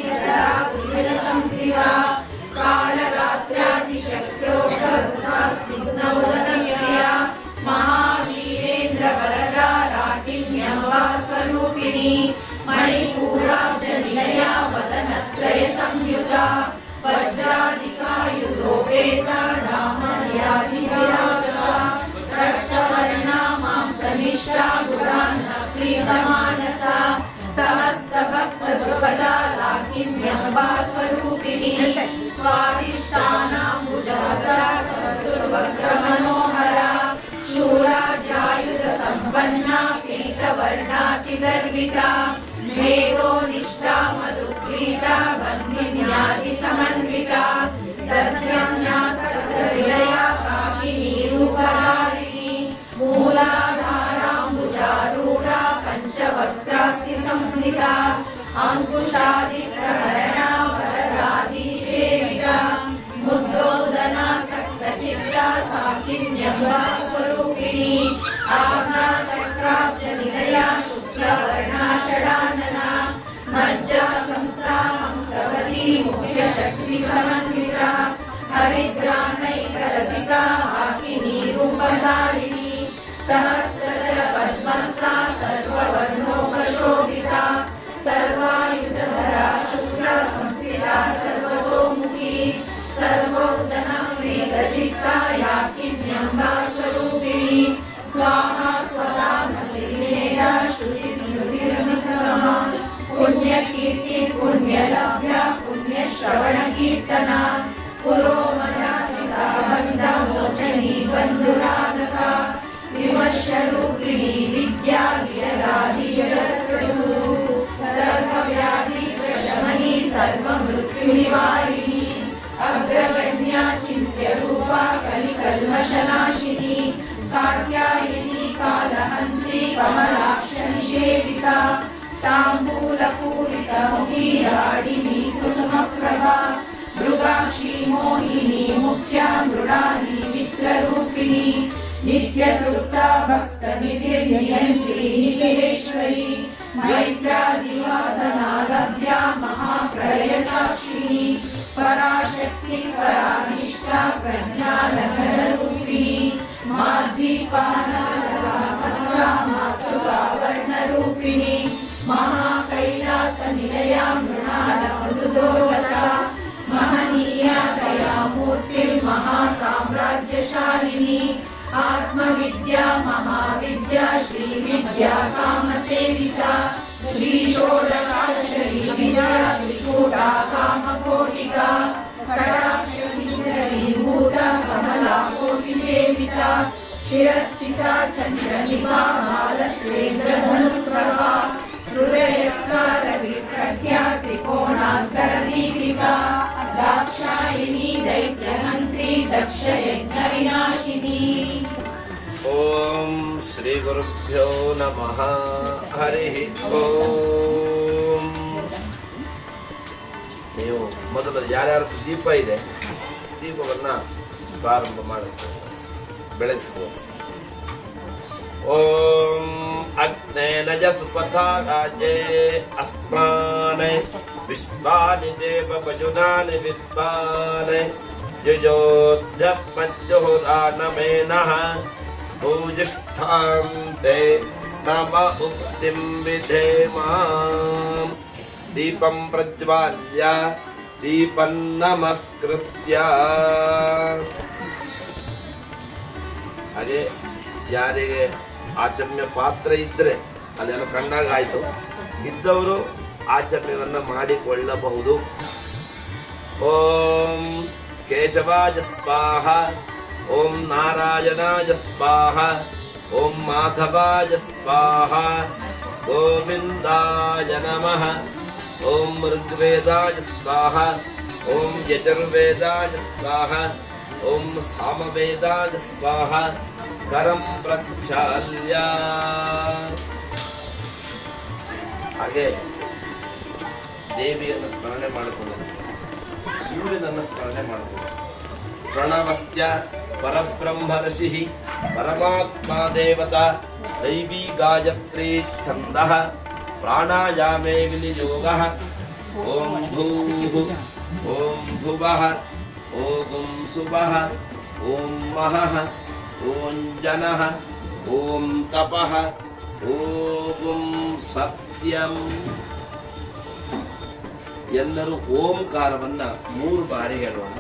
Speaker 1: वज्रादिकायुधोपेताडामर्यादिविराजः रक्तवर्णा मांसनिष्ठा गुणान्न प्रीतमानसा समस्तभक्तसुखदा लाकिन्यम्बा स्वरूपिणी स्वादिष्टानाम्बुजाता चतुर्वक्त्रमनोहरा शूलाद्यायुधसम्पन्ना पीतवर्णातिगर्विता मेधोनिष्ठा मधुप्रीता बन्धिन्यादिसमन्विता दध्यन्यासकरया कामिनी रूपधारिणी मूलाधाराम्बुजारूढा पञ्चवस्त्रास्ति संस्थिता अंकुशादिप्रहरणा वरदादिसेविता मुद्रोदनासक्तचित्ता साकिन्यम्बा स्वरूपिणी आज्ञाचक्राब्जनिलया शुक्लवर्णा षडानना मज्जा संस्था हंसवती मुख्यशक्तिसमन्विता हरिद्रानैकरसिका वाकिनी रूपधारिणी सहस्रदल पद्मस्था सर्ववर्णोपशोभिता सर्वायुधधरा शुक्ला संस्थिता सर्वतोमुखी सर्वोदनप्रीतचित्ता याकिन्यम्बा स्वरूपिणी स्वाहा स्वधा मतिर्मेधा श्रुतिस्मृतिर्विक्रमा पुण्यकीर्ति पुण्यलभ्या पुण्यश्रवणकीर्तना पुरोमजाचिता बन्धमोचनी बन्धुराधका विमर्शरूपिणी विद्या वियदादिजगत्सु सर्वव्याधि प्रशमनी सर्वमृत्युनिवारिणी अग्रगण्या चिन्त्यरूपा कलिकल्मषनाशिनी कात्यायनी कालहन्त्री कमलाक्षनिषेविता ताम्बूलपूरितमुखी राडिनी कुसुमप्रभा मृगाक्षी मोहिनी मुख्या मृडानी मित्ररूपिणी नित्यतृप्ता भक्तनिधिर्नियन्त्री निखिलेश्वरी मैत्रादिवासनालभ्या महाप्रलयसाक्षिणी पराशक्ति परानिष्ठा प्रज्ञानघनरूपिणी माध्वीपानासमत्वा मातृका वर्णरूपिणी महाकैलासनिलया मृणालमृदुदोलता महनीया दया मूर्तिर्महासाम्राज्यशालिनी आत्मविद्या महाविद्या श्रीविद्या कामसेविता श्रीषोडशाक्षरी विद्या त्रिकूटा कामकोटिका कटाक्षरीभूता कमला कोटिसेविता शिरस्थिता चन्द्रनिभा बालसेन्द्रधनुप्रभा हृदयस्कारविप्रख्या त्रिकोणान्तरदीपिका दाक्षायिनी दैत्यमन्त्री दक्षयज्ञविनाशिनी
Speaker 2: ಓಂ ಶ್ರೀ ಗುರುಭ್ಯೋ ನಮಃ ಹರಿ ಓಂ. ನೀವು ಮೊದಲು ಯಾರ್ಯಾರದ್ದು ದೀಪ ಇದೆ ದೀಪವನ್ನ ಪ್ರಾರಂಭ ಮಾಡುತ್ತೆ ಬೆಳೆಸ್ಬೋದು. ಓಂ ಅಗ್ನೇನ ಜಸುಪಥಾ ರಾಜೇ ಅಸ್ಮಾನ್ ವಿಶ್ವಾನಿ ದೇವ ಭಜುನಾನಿ ವಿದ್ವಾನ್ ಯುಜೋಧ್ಯ ಪಂಚುಹುರಾನಮೇನಃ ಭೂಜಿಷ್ಠಾಂತೆ ನಮ ಉಕ್ತಿಂ ವಿಧೇಮಾಂ ದೀಪಂ ಪ್ರಜ್ವಾಲ್ಯ ದೀಪಂ ನಮಸ್ಕೃತ್ಯ. ಹಾಗೆ ಯಾರಿಗೆ ಆಚಮ್ಯ ಪಾತ್ರ ಇದ್ರೆ ಅದೆಲ್ಲ ಕಂಡಾಗ ಆಯ್ತು, ಇದ್ದವರು ಆಚಮ್ಯವನ್ನ ಮಾಡಿಕೊಳ್ಳಬಹುದು. ಓಂ ಕೇಶವಾಯ ಸ್ವಾಹ, ಓಂ ನಾರಾಯಣಾಯ ಸ್ವಾಹ, ಓಂ ಮಾಧವಾಯ ಸ್ವಾಹ, ಗೋವಿಂದಾಯ ನಮಃ. ಓಂ ಋಗ್ವೇದಾಯ ಸ್ವಾಹ, ಓಂ ಯಜುರ್ವೇದಾಯ ಸ್ವಾಹ, ಓಂ ಸಾಮವೇದಾಯ ಸ್ವಾಹ. ಕರಂ ಪ್ರಕ್ಷಾಲ್ಯ. ಹಾಗೆ ದೇವಿಯನ್ನು ಸ್ಮರಣೆ ಮಾಡಿಕೊಳ್ಳೋದು, ಸೂರ್ಯನನ್ನು ಸ್ಮರಣೆ ಮಾಡಿಕೊಳ್ಳೋದು. ಪ್ರಣವಸ್ಯ ಪರಬ್ರಹ್ಮ ಋಷಿ ಪರಮಾತ್ಮ ದೇವತಾ ದೈವೀ ಗಾಯತ್ರಿ ಛಂದಃ ಪ್ರಾಣಾಯಾಮೇ ವಿನಿಯೋಗಃ. ಓಂ ಭೂಃ ಓಂ ಭುವಃ ಓಂ ಸುವಃ ಓಂ ಮಹಃ ಓಂ ಜನಃ ಓಂ ತಪಃ ಓಂ ಸತ್ಯಂ. ಎಲ್ಲರೂ ಓಂಕಾರವನ್ನ 3 ಬಾರಿ ಹೇಳೋಣ.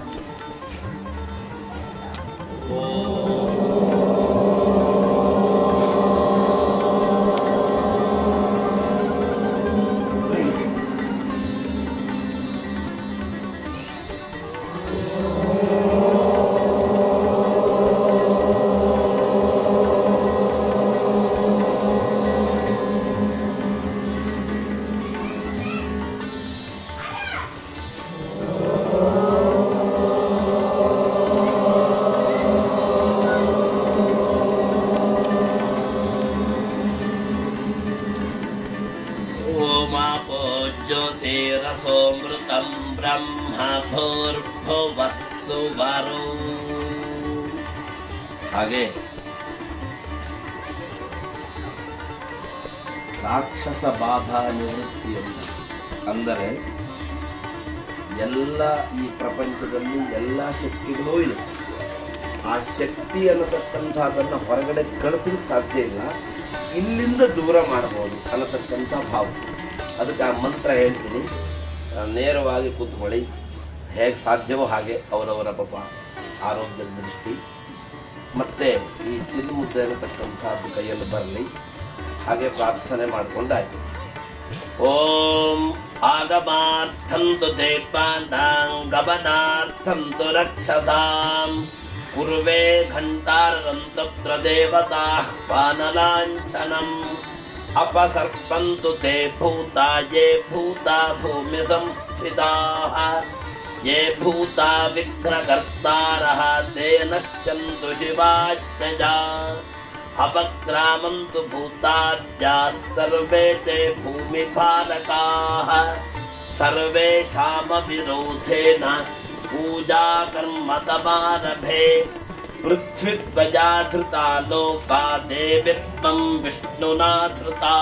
Speaker 2: ज्योतिरसोमृतं ब्रह्म भूर्भुवस्सु वरो. ಹಾಗೆ ರಾಕ್ಷಸ ಬಾಧಾ ನಿವೃತ್ತಿ ಅಂತ ಅಂದರೆ ಎಲ್ಲ ಈ ಪ್ರಪಂಚದಲ್ಲಿ ಎಲ್ಲ ಶಕ್ತಿಗಳೂ ಇದೆ. ಆ ಶಕ್ತಿ ಅನ್ನತಕ್ಕಂಥದ್ದನ್ನು ಹೊರಗಡೆ ಕಳಿಸ್ಲಿಕ್ಕೆ ಸಾಧ್ಯ ಇಲ್ಲ, ಇಲ್ಲಿಂದ ದೂರ ಮಾಡಬಹುದು ಅನ್ನತಕ್ಕಂಥ ಭಾವ. ಅದಕ್ಕೆ ಆ ಮಂತ್ರ ಹೇಳ್ತೀನಿ, ನೇರವಾಗಿ ಕೂತ್ಕೊಳ್ಳಿ. ಹೇಗೆ ಸಾಧ್ಯವೋ ಹಾಗೆ ಅವರವರ ಪಾಪ ಆರೋಗ್ಯದ ದೃಷ್ಟಿ ಮತ್ತು ಈ ಚಿನ್ಮುದ್ದೆ ಅನ್ನತಕ್ಕಂಥದ್ದು ಕೈಯಲ್ಲಿ ಬರಲಿ. ಹಾಗೆ ಪ್ರಾರ್ಥನೆ ಮಾಡಿಕೊಂಡಾಯ್ತು. ಓಂ ಆಗಮಾರ್ಥಂತು ದೇವಾನಾಂ ಗಮನಾರ್ಥಂತು ರಕ್ಷಸಾಂ ಪೂರ್ವೇ ಘಂಟಾರಂ ತತ್ರ ದೇವತಾಃ ಪಾನಲಾಂಛನಂ अपसर्पन्तु ते भूता ये भूता भूमि संस्थिताः ये भूता विघ्नकर्तारः ते नश्यन्तु शिवाज्ञया अपक्रामन्तु भूताद्याः सर्वे ते भूमिपालकाः सर्वेषामविरोधेन पूजाकर्मतमारभे पृथ्वीध्वजा धृता लोका देवीत्वं विष्णुना धृता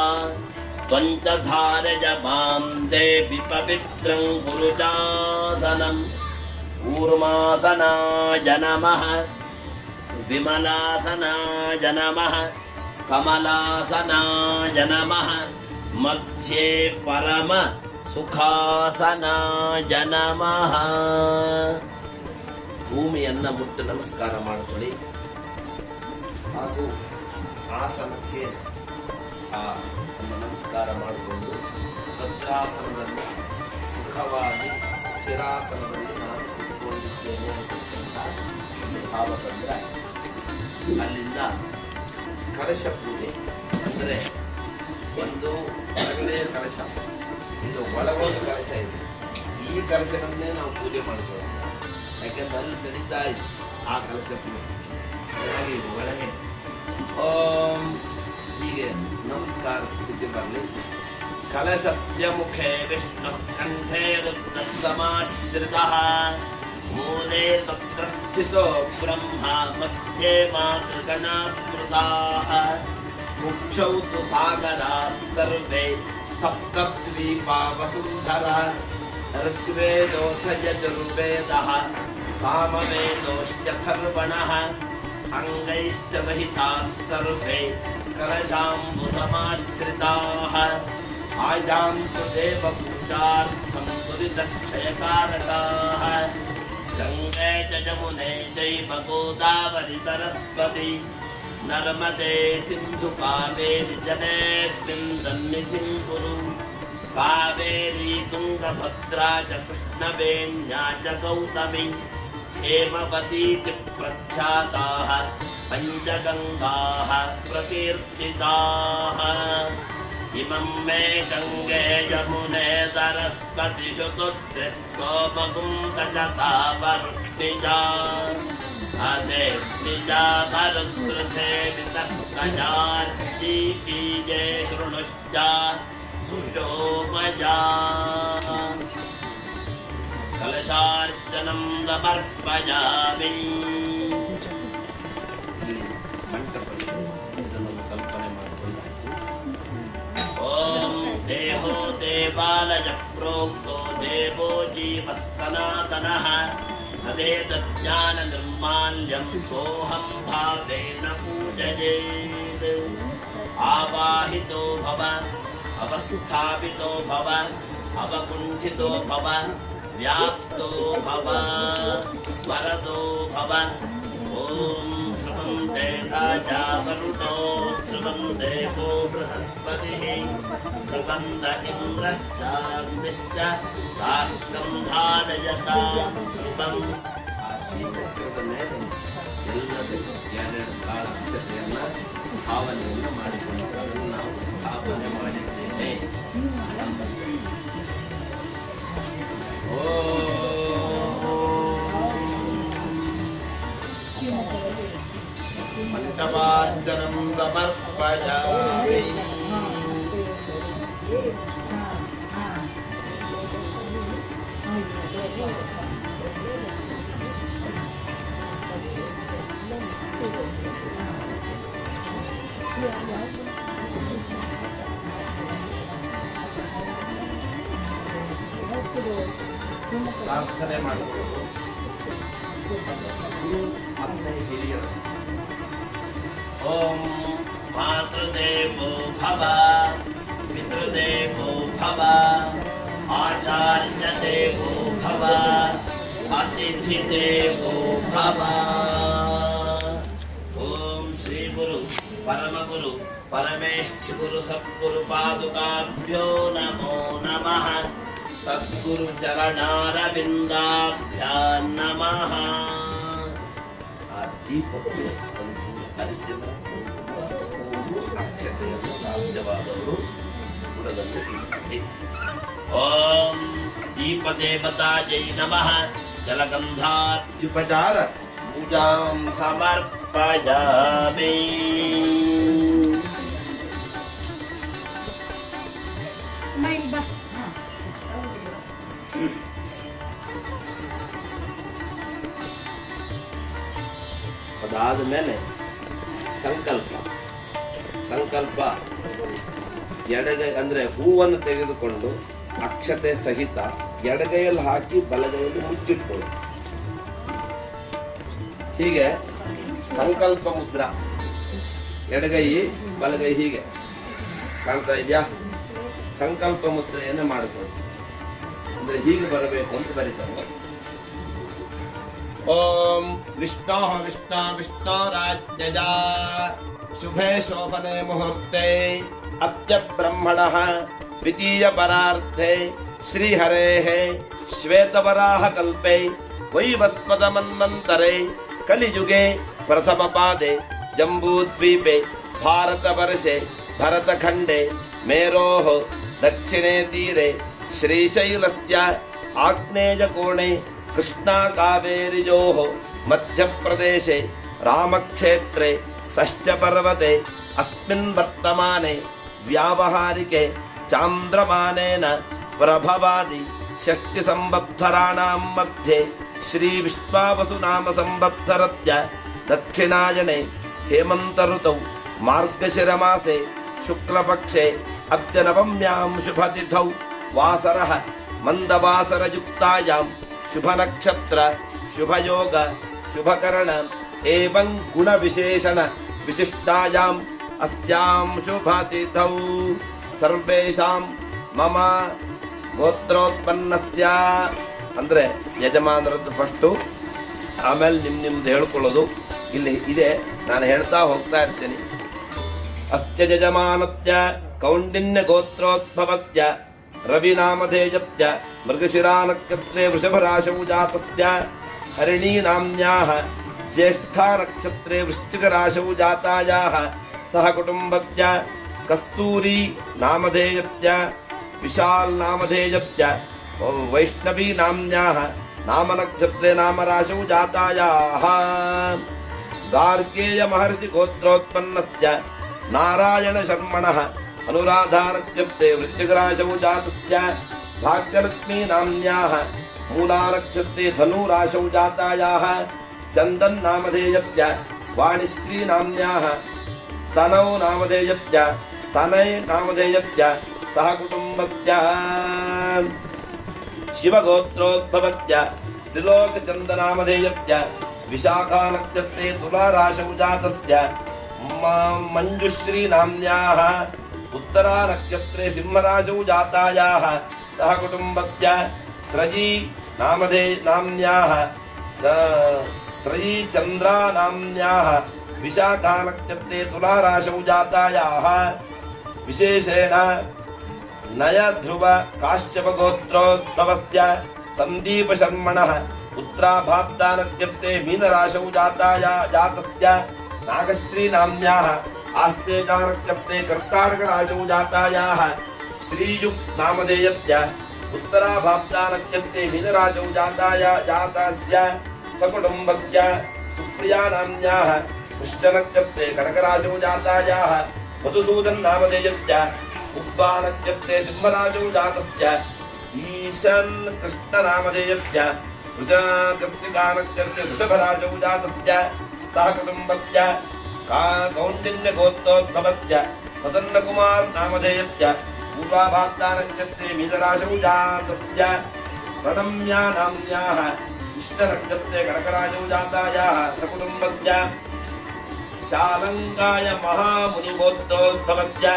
Speaker 2: त्वञ्च धारयमां देवि पवित्रं गुरुजासनं कूर्मासनाय नमः विमलासनाय नमः कमलासनाय नमः मध्ये परम सुखासनाय नमः. ಭೂಮಿಯನ್ನು ಮುಟ್ಟು ನಮಸ್ಕಾರ ಮಾಡಿಕೊಳ್ಳಿ. ಹಾಗೂ ಆಸನಕ್ಕೆ ನಮಸ್ಕಾರ ಮಾಡಿಕೊಂಡು ಭದ್ರಾಸನದಲ್ಲಿ ಸುಖವಾಗಿ ಸ್ಥಿರಾಸನದಲ್ಲಿ ನಾನು ಕುತ್ಕೊಂಡಿದ್ದೇನೆ ಅಂತಕ್ಕಂಥ ಭಾವ ಬಂದರೆ ಅಲ್ಲಿಂದ ಕಲಶ ಪೂಜೆ ಅಂದರೆ ಒಂದು ಹೊರಗಡೆ ಕಲಶ, ಇದು ಒಳಗೊಂದು ಕಲಶ ಇದೆ. ಈ ಕಲಶವನ್ನೇ ನಾವು ಪೂಜೆ ಮಾಡ್ತೀವಿ. ಯಾಕೆಂದ್ರೆ ಅಲ್ಲಿ ನಡೀತಾ ಇದೆ ಆ ಕಲಶ ಪೂಜೆ. ಹಾಗೆ ಒಳಗೆ ಓಂ ಹೀಗೆ ನಮಸ್ಕಾರ ಸ್ಥಿತಿ ಬರಲಿ. ಕಲಶಸ್ಯ ಮುಖೇ ವಿಷ್ಣು ಕಂಠೇ ರುದ್ರ ಸಮಾಶ್ರಿತಃ ಮೂಲೆ ವಕ್ರಸ್ಥಿತೋ ಬ್ರಹ್ಮ ಮಧ್ಯೆ ಮಾತೃಗಣಾ ಸ್ಮೃತಾಃ ಕುಕ್ಷೌ ತು ಸಾಗರಾಃ ಸರ್ವೇ ಸಪ್ತದ್ವೀಪಾ ವಸುಂಧರಾ ಋಗ್ವೇದೋऽಥ ಯಜುರ್ವೇದಃ सामवेदोऽथर्वणः अंगैश्च वहिताः सर्वे कलशाम्बुसमाश्रिताः आयान्तु देवपूजार्थं दुरितक्षयकारकाः गङ्गे च यमुने चैव गोदावरि सरस्वती नर्मदे सिन्धु कावेरि जलेऽस्मिन् सन्निधिं कुरु कावेरी तुङ्गभद्रा च कृष्णवेण्या च गौतमी हेमवतीति प्रख्याताः पञ्चगङ्गाः प्रकीर्तिताः इमं मे गङ्गे यमुने सरस्वतिषु तुष्टिस्तोमगुङ्गजतावरुष्णिजा असेत्निजा भरुद्रथे वितस्तजार्जीपीजे शृणुश्च सुशोभजा कलशार्चनं समर्पयामि. कल्पने ओम देहो देवालयः प्रोक्तो देवो जीवः सनातनः तदेतज्ज्ञाननिर्माल्यं सोऽहं भावेन पूजयेत्. आवाहितो भव अवस्थापितो भव अवकुण्ठितो भव व्याप्तो भव वरदो भव ॐ ध्रुवन्ते राजा वरुणो ध्रुवन्ते वो बृहस्पतिः ध्रुवन्त इन्द्रश्चाग्निश्च साष्ट्रं धारयतां ध्रुवम् ಶ್ರೀಚಕ್ರದ ಮೇಲೆ ಎಲ್ಲದೂ ಎರಡೆರಡು ಕಾಲತೆಯನ್ನು ಭಾವನೆಯನ್ನು ಮಾಡಿಕೊಂಡು ಅದನ್ನು ನಾವು ಸ್ಥಾಪನೆ ಮಾಡಿದ್ದೇವೆ. ಮಂಟಪಾರ್ಚನಂ ಸಮರ್ಪಯಾಮಿ. ಪ್ರಾರ್ಥನೆ ಮಾಡಿಕೊಳ್ಳೋದು ಗುರು ಮತ್ತೆ ಹಿರಿಯರು. ಓಂ ಮಾತೃದೇವೋ ಭವ ಪಿತೃದೇವೋ ಭವ ಆಚಾರ್ಯ ದೇವೋ ಭವ ಅತಿಥಿ ದೇವೋ ಭವ. ಓಂ ಶ್ರೀ ಗುರು ಪರಮಗುರು ಪರಮೇಷ್ಠಿ ಗುರು ಸದ್ಗುರು ಪಾದುಕಾಭ್ಯೋ ನಮೋ ನಮಃ. ಸದ್ಗುರು ಚರಣಾರವಿಂದಾಭ್ಯಾಂ ನಮಃ. ಆ ದೀಪಕ್ಕೆ ಅರಿಸಿದ ಅಕ್ಷತೆಯನ್ನು ಸಾಧ್ಯವಾದವರು ಬುಡದಲ್ಲಿ ಇಟ್ಟೆ. ಓಂ ದೀಪದೇವತಾಯೈ ನಮಃ. ಜಲಗಂಧಾತ್ಯುಪಚಾರ ಪೂಜಾಂ ಸಮರ್ಪಯಾಮಿ. ಅದಾದ ಮೇಲೆ ಸಂಕಲ್ಪ ಎಡಗೈ ಅಂದರೆ ಹೂವನ್ನು ತೆಗೆದುಕೊಂಡು ಅಕ್ಷತೆ ಸಹಿತ ಎಡಗೈಯಲ್ಲಿ ಹಾಕಿ ಬಲಗೈಯಲ್ಲಿ ಮುಚ್ಚಿಟ್ಕೊಳ್ಳಿ. ಹೀಗೆ ಸಂಕಲ್ಪ ಮುದ್ರಾ, ಎಡಗೈ ಬಲಗೈ ಹೀಗೆ ಕಾಣ್ತಾ ಇದೆಯಾ? ಸಂಕಲ್ಪ ಮುದ್ರೆಯನ್ನು ಮಾಡಿಕೊಳ್ಳಿ. ಅಂದ್ರೆ ಹೀಗೆ ಬರಬೇಕು ಅಂತ ಬರೀತಾರೆ. ಓಂ ವಿಷ್ಣು ವಿಷ್ಣು ವಿಷ್ಣುರಾಜ್ಞಜ ಶುಭೆ ಶೋಭನೆ ಮುಹೂರ್ತೆ ಅದ್ಯ ಬ್ರಹ್ಮಣಃ ದ್ವಿತೀಯ ಪರಾರ್ಧೆ ಶ್ರೀಹರೇಃ ಶ್ವೇತವರಾಹ ಕಲ್ಪೆ ವೈವಸ್ವತ ಮನ್ವಂತರೆ ಕಲಿಯುಗೆ ಪ್ರಥಮ ಪಾದೆ ಜಂಬೂದ್ವೀಪೆ ಭಾರತವರ್ಷೆ ಭರತಖಂಡೆ ಮೇರೋಃ ದಕ್ಷಿಣೇ ತೀರೆ ಶ್ರೀಶೈಲಸ್ಯ ಆಗ್ನೇಯಕೋಣೆ ಕೃಷ್ಣಾ ಕಾವೇರಿಯೋಃ ಮಧ್ಯಪ್ರದೇಶೆ ರಾಮಕ್ಷೇತ್ರೆ ಷಷ್ಠ ಪರ್ವತೆ ಅಸ್ಮಿನ್ ವರ್ತಮಾನೆ ವ್ಯಾವಹಾರಿಕೆ ಚಾಂದ್ರಮಾನೇನ ಪ್ರಭವಾದಿ ಷಷ್ಠಿ ಸಂವತ್ಸರಾಣಾಂ ಮಧ್ಯೆ ಶ್ರೀ ವಿಶ್ವಾವಸು ನಾಮ ಸಂವತ್ಸರಸ್ಯ ದಕ್ಷಿಣಾಯನೆ ಹೇಮಂತ ಋತೌ ಮಾರ್ಗಶಿರ ಮಾಸೆ ಶುಕ್ಲಪಕ್ಷೆ ಅದ್ಯ ನವಮ್ಯಾಂ ಶುಭತಿಥೌ ವಾಸರಃ ಮಂದವಾಸರಯುಕ್ತಾಯಾಂ ಶುಭ ನಕ್ಷತ್ರ ಶುಭಯೋಗ ಶುಭಕರಣ ಏವಂ ಗುಣ ವಿಶೇಷಣ ವಿಶಿಷ್ಟಾಯಾಂ ಅಸ್ಯಾಂ ಶುಭತಿಥೌ ಸರ್ವೇಷಾಂ ಮಮ ಗೋತ್ರೋತ್ಪನ್ನಸ್ಯ ಅಂದ್ರೆ ಯಜಮಾನರದ್ದು ಫಸ್ಟು, ಆಮೇಲೆ ನಿಮ್ದು ಹೇಳ್ಕೊಳ್ಳೋದು ಇಲ್ಲಿ ಇದೆ. ನಾನು ಹೇಳ್ತಾ ಹೋಗ್ತಾ ಇರ್ತೀನಿ. ಅಸ್ತ್ಯ ಯಜಮಾನತ್ಯ ಕೌಂಡಿನ್ಯ ಗೋತ್ರೋದ್ಭವತ್ಯ ರವಿನಾಮಧೇಯತ್ಯ ಮೃಗಶಿರಾ ನಕ್ಷತ್ರೇ ವೃಷಭರಾಶೌ ಜಾತಸ್ಯ ಹರಿಣೀ ನಾಮ್ನ್ಯಾಃ ಜ್ಯೇಷ್ಠಾ ನಕ್ಷತ್ರೇ ವೃಶ್ಚಿಕರಾಶೌ ಜಾತಾಯಾಃ ಸಹ ಕುಟುಂಬತ್ಯ ಕಸ್ತೂರಿ ನಾಮಧೇಯತ್ಯ ವಿಶಾಲ್ ನಾಮಧೇಯತ್ಯ ವೈಷ್ಣವಿ ನಾಮ್ನ್ಯಾಃ ನಾಮನಕ್ಷತ್ರೇ ನಾಮರಾಶೌ ಜಾತಾಯಾಃ ಗಾರ್ಗೇಯ ಮಹರ್ಷಿ ಗೋತ್ರೋತ್ಪನ್ನಸ್ಯ ನಾರಾಯಣ ಶರ್ಮಣಃ ಅನುರಾಧಾ ನಕ್ಷತ್ರೇ ವೃಶ್ಚಿಕರಾಶೌ ಜಾತಸ್ಯ ಭಾಗ್ಯಲಕ್ಷ್ಮೀ ನಾಮ್ನ್ಯಾಃ ಮೂಲಾ ನಕ್ಷತ್ರೇ ಧನುರಾಶೌ ಜಾತಾಯಾಃ ಚಂದನ್ ನಾಮಧೇಯತ್ಯ ವಾಣಿಶ್ರೀ ನಾಮ್ನ್ಯಾಃ ತನೌ ನಾಮಧೇಯತ್ಯ ತನೈ ನಾಮಧೇಯತ್ಯ ಸಹ ಕುಟುಂಬತ್ಯ ಶಿವಗೋತ್ರೋದ್ಭವತ್ಯ ತ್ರಿಲೋಕ ಚಂದನಾಮಧೇಯತ್ಯ ವಿಶಾಖಾ ನಕ್ಷತ್ರೇ ತುಲಾರಾಶೌ ಜಾತಸ್ಯ ಮಂಜುಶ್ರೀ ನಾಮ್ನ್ಯಾಃ ಉತ್ತರಾ ನಕ್ಷತ್ರೇ ಸಿಂಹರಾಶೌ ಜಾತಾಯಾಃ सह कुटुम्बस्य त्रयी नाम्न्याः त्रयी चन्द्रा नाम्न्याः विशाखा नक्षत्रे तुलाराशौ जातायाः विशेषेण नय ध्रुव काश्यप गोत्रोद्भवस्य संदीप शर्मणः उत्तराभाद्रा नक्षत्रे मीनराशौ जातस्य नागश्री नाम्न्याः आस्तेजा नक्षत्रे कर्काटक राशौ जातायाः श्रीयुक् नामधेयस्य उत्तराभाद्रा नक्षत्रे मीनराशौ जातस्य सकुटुम्बस्य सुप्रिया नाम्न्याः पुष्यनक्षत्रे कनकराशौ जातायाः मधुसूदन नामधेयस्य उब्बा नक्षत्रे सिंहराशौ जातस्य ईशन् कृष्ण नामधेयस्य कृतिका नक्षत्रे वृषभराशौ जातस्य सह कुटुम्बस्य कौण्डिन्य गोत्रोद्भवस्य प्रसन्नकुमार नामधेयस्य पूर्वाभाद्रा नक्षत्रे मीनराशौ जातस्य प्रणम्या नाम्न्याः इष्टनक्षत्रे कनकराशौ जातायाः सकुटुम्बस्य शालङ्काय महामुनिगोत्रोद्भवस्य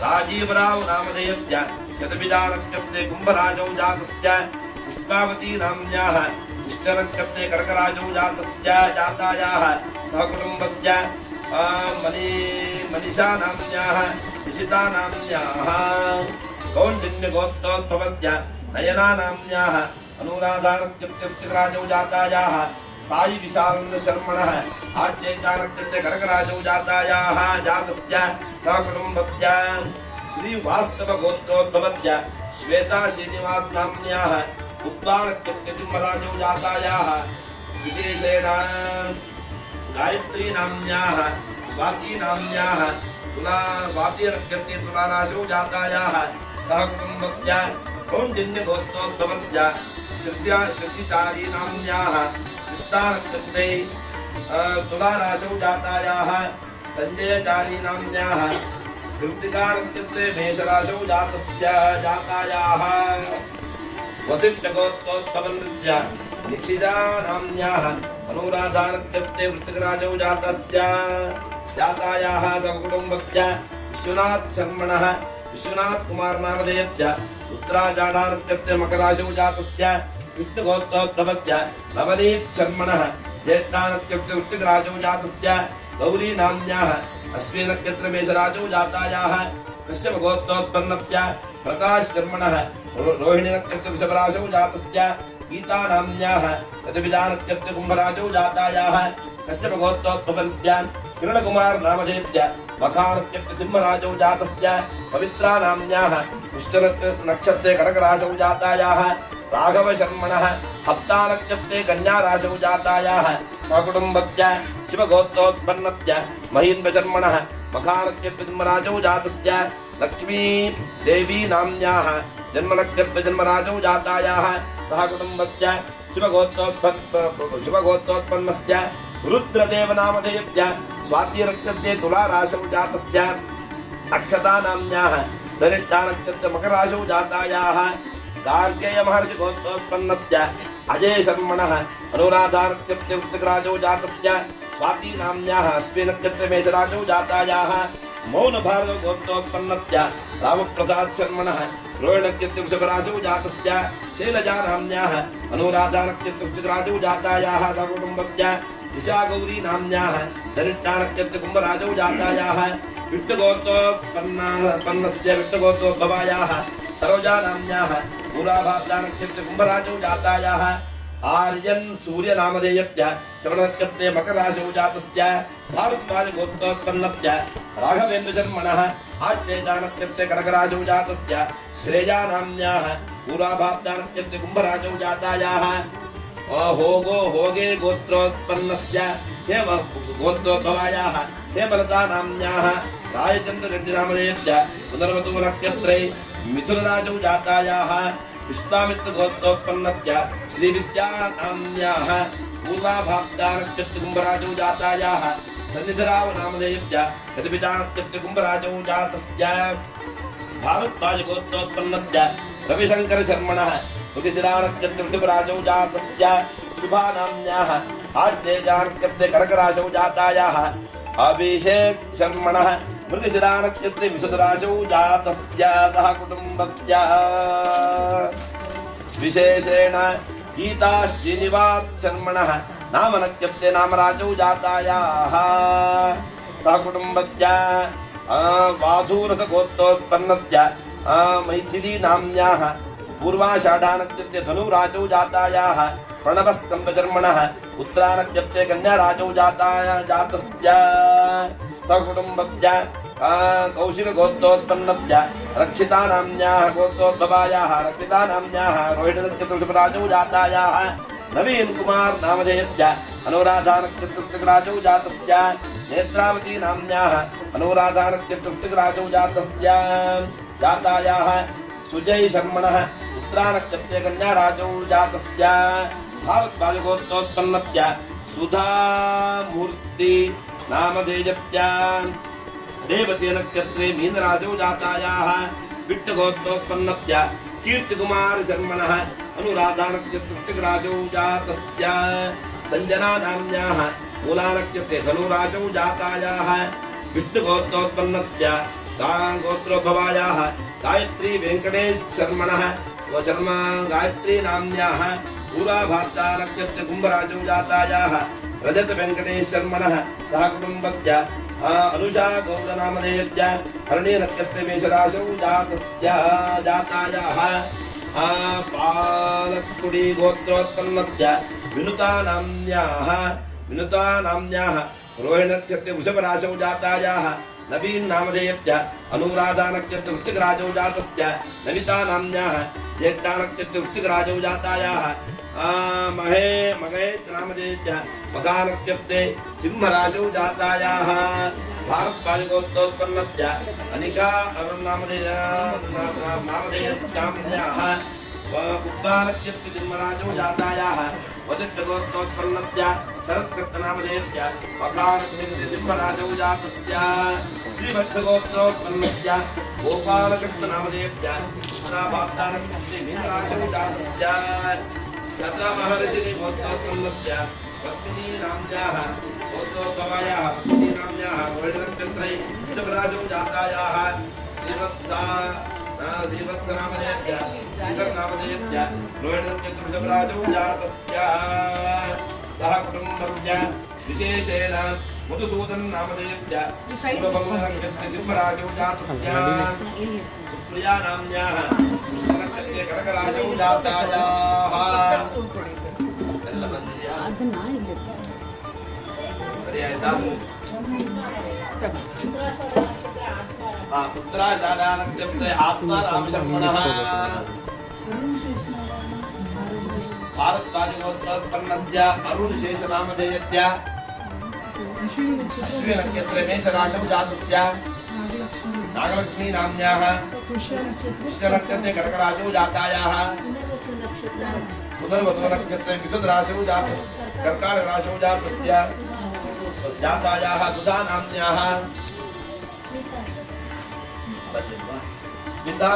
Speaker 2: राजीवराव नामधेयस्य शतभिजा नक्षत्रे कुम्भराजौ जातस्य पुष्पावती नाम्न्याः पुष्यनक्षत्रे कनकराजौ जातायाः सहकुटुम्बस्य मनीषा नाम्न्याः निशिता नाम्न्याः कौण्डिन्यगोत्रोद्भवस्य नयना नाम्न्याः अनुराधा नक्षत्रे वृश्चिकराजौ जातायाः साई विशाल शर्मणः आद्यैता नक्षत्रे कनकराजौ जातस्य सहकुटुम्बस्य श्री वास्तव गोत्रोद्भवस्य श्वेता श्रीनिवास नाम्न्याः उद्दा नक्षत्रे सिंहराजौ जातायाः विशेषेण गायत्री नाम्न्याः स्वाति नाम्न्याः स्वाति नक्षत्रे तुलाराशौ जातायाः सहकुटुम्बस्य कौण्डिन्य गोत्रोद्भवस्य श्रुतिचारी नाम्न्याः नक्षत्रे तुलाराशौ जातायाः संजयचारी नाम्न्याः कृतिका नक्षत्रे मेषराशौ जातायाः वसिष्ठगोत्रोद्भवस्य निक्षिजा नाम्न्याः अनुराधा नक्षत्रे वृश्चिकराजौ जातायाः सहकुटुम्बस्य विश्वनाथ शर्मणः विश्वनाथ कुमार नामधेयस्य उत्तराषाढा नक्षत्रे मकराशौ जातस्य विष्णुगोत्रोद्भवस्य नवनीत शर्मणः ज्येष्ठा नक्षत्रे वृश्चिकराजौ जातस्य गौरी नाम्न्याः अश्विनी नक्षत्रे मेषराजौ जातायाः कश्यप गोत्रोत्पन्नस्य प्रकाश शर्मणः रोहिणी नक्षत्रे वृषभराशौ जातस्य गीता नाम्न्याः शतभिजा नक्षत्रे कुम्भराजौ जातायाः कश्यप गोत्रोद्भवस्य किरणकुमार नामधेयस्य मखा नक्षत्रे सिंहराजौ जातस्य पवित्रा नाम्न्याः पुष्य नक्षत्रे कनकराशौ जातायाः राघव शर्मणः हप्ता नक्षत्रे कन्या राशौ जातायाः सहकुटुम्बस्य शिवगोत्रोत्पन्नस्य महीन्द्र शर्मणः मखा नक्षत्रे सिंहराजौ जातस्य लक्ष्मी देवी नाम्न्याः जन्म नक्षत्रे जन्मराजौ जातायाः सहकुटुम्बस्य शिवगोत्रोत्पन्नस्य रुद्रदेव नामधेयस्य स्वाति नक्षत्रे तुलाराशौ जातस्य अक्षता नाम्न्याः धनिष्ठा नक्षत्रे मकराशौ जातायाः गार्गेय महर्षि गोत्रोत्पन्नस्य अजय शर्मणः अनुराधा नक्षत्रे वृश्चिकराजौ जातस्य स्वाति नाम्न्याः अश्विनी नक्षत्रे मेषराजौ जातायाः मौन भार्गव गोत्रोत्पन्नस्य रामप्रसाद शर्मणः रोहिणी नक्षत्रे वृषभराशौ जातस्य शैलजा नाम्न्याः अनुराधा नक्षत्रे वृश्चिकराजौ जातायाः सहकुटुम्बस्य दिशा गौरी नाम्न्याः धनिष्ठा नक्षत्रे कुम्भराजौ जातायाः विष्णुगोत्रोत्पन्नस्य विष्णुगोत्रोद्भवायाः सरोजा नाम्न्याः पूर्वाभाद्रा नक्षत्रे कुम्भराजौ जातायाः आर्यन सूर्य नामधेयस्य श्रवण नक्षत्रे मकराशौ जातस्य भारद्वाज गोत्रोत्पन्नस्य राघवेन्द्र शर्मणः आद्यैता नक्षत्रे कनकराशौ जातस्य श्रेया नाम्न्याः पूर्वाभाद्रा नक्षत्रे कुम्भराजौ जातायाः होगे गोत्रोत्पन्नस्य हेम गोत्रोद्भवायाः हेमलता नाम्न्याः रायचन्द्र रेड्डी नामधेयस्य सुन्दरवतु नक्षत्रे मिथुनराजौ जातायाः विश्वामित्र गोत्रोत्पन्नस्य श्रीविद्या नाम्न्याः पूर्वाभाद्रा नक्षत्रे कुम्भराजौ जातायाः सन्निधराव नामधेयस्य शतभिजा नक्षत्रे कुम्भराजौ जातस्य भारद्वाज गोत्रोत्पन्नस्य रविशंकर शर्मणः मृगशिरा नक्षत्रे वृषभराजौ जातस्य शुभा नाम्न्याः आद्यैता नक्षत्रे कनकराशौ जातायाः अभिषेक शर्मणः मृगशिरा नक्षत्रे मिथुनराशौ जातस्य सह कुटुम्बस्य विशेषेण गीता श्रीनिवास शर्मणः नाम नक्षत्रे नामराजौ जातायाः सह कुटुम्बस्य वाधूरसगोत्रोत्पन्नस्य मैथिली नाम्न्याः पूर्वाषाढा नक्षत्रे धनुराजौ जातायाः प्रणवस्कन्धशर्मणः उत्तरा नक्षत्रे कन्याराजौ जातस्य सकुटुम्बस्य कौशिकगोत्रोत्पन्नस्य रक्षिता नाम्न्याः गोत्रोद्भवायाः रक्षिता नाम्न्याः रोहिणीनक्षत्रवृषभराजौ जातायाः नवीन कुमार नामधेयस्य अनुराधा नक्षत्रवृश्चिकराजौ जातस्य नेत्रावती नाम्न्याः अनुराधा नक्षत्रवृश्चिकराजौ जातस्य जातायाः सुजय शर्मणः उत्तरा नक्षत्रे कन्याराजौ जातस्य भावद्वाजगोत्रोत्पन्नस्य सुधा मूर्ति नामधेयस्य रेवती नक्षत्रे मीनराजौ जातायाः विट्टगोत्रोत्पन्नस्य कीर्तिकुमार शर्मणः अनुराधा नक्षत्रवृश्चिकराजौ जातस्य संजना नाम्न्याः मूला नक्षत्रे धनुराजौ जातायाः विष्णुगोत्रोत्पन्नस्य गोत्रोद्भवायाः गायत्री वेंकटेश शर्मणः गायत्री नाम्न्याः पूर्वाभाद्रा नक्षत्रे कुम्भराजौ जातायाः रजत वेंकटेश शर्मणः सह कुटुम्बस्य अनुषा गौड़ नामधेयस्य हरणी नक्षत्रे मेषराशौ जातायाः पालकुडी गोत्रोत्पन्नस्य विनुता नाम्न्याः रोहिणी नक्षत्रे वृषभराशौ जातायाः नवीन नामधेयस्य अनुराधा नक्षत्रे वृश्चिकराजौ जातस्य नमिता नाम्न्याः ज्येष्ठा नक्षत्रे वृश्चिकराजौ जातायाः महेश नामधेयस्य मघा नक्षत्रे सिंहराशौ जातायाः भारद्वाजगोत्रोत्पन्नस्य अनिका नामधेयस्याम्न्याः पुब्बा नक्षत्रे सिंहराजौ जातायाः वदिष्ठगोत्रोत्पन्नस्य शरत्कृष्णनामधेयस्य मघा नक्षत्रे सिंहराजौ जातस्य श्रीवत्सगोत्रोत्पन्नस्य गोपालकृष्णनामधेयस्य उत्तराभाद्रा नक्षत्रे मीनराशौ जातस्य शतमहर्षिणि गोत्रोत्पन्नस्य पद्मिनी नाम्न्याः गोत्रोद्भवायाः पद्मिनी नाम्न्याः रोहिणीनक्षत्रे वृषभराजौ जातायाः श्रीवत्सनामधेयस्य श्रीधरनामधेयस्य रोहिणीनक्षत्रे वृषभराजौ जातस्य सह कुटुम्बस्य विशेषेण मधुसूदन नामधेयस्य पूर्वभवनक्षत्रे सिंहराजौ जातस्य सुप्रिया नाम्न्याः नक्षत्रे कनकराजौ जातायाः ಎಲ್ಲ ಬಂದಿದೆಯಾ ಸರಿ ಆಯ್ತಾ ಪುತ್ರಾಷಾಢಾ ನಕ್ಷತ್ರೆ ಆತ್ಮಾರಾಮ ಶರ್ಮಣಃ ಭಾರದ್ವಾಜಗೋತ್ರೋತ್ಪನ್ನಸ್ಯ ಅರುಣ ಶೇಷನಾಮಧೇಯಸ್ಯ अश्विनी नक्षत्रे मेषराशौ जातस्य नागलक्ष्मी नाम्न्याः पुष्य नक्षत्रे कर्कराजौ जातायाः पुनर्वसु नक्षत्रे मिथुनराशौ जातस्य कर्काटकराशौ जातस्य जातायाः सुधा नाम्न्याः स्मिता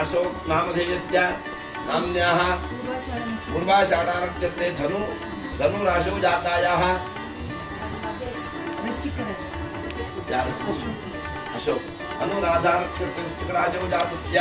Speaker 2: अशोक नामधेयस्य नाम्न्याः पूर्वाषाढा नक्षत्रे धनुराशौ जातायाः अशोक अनुराधा नक्षत्रे वृश्चिकराजौ जातस्य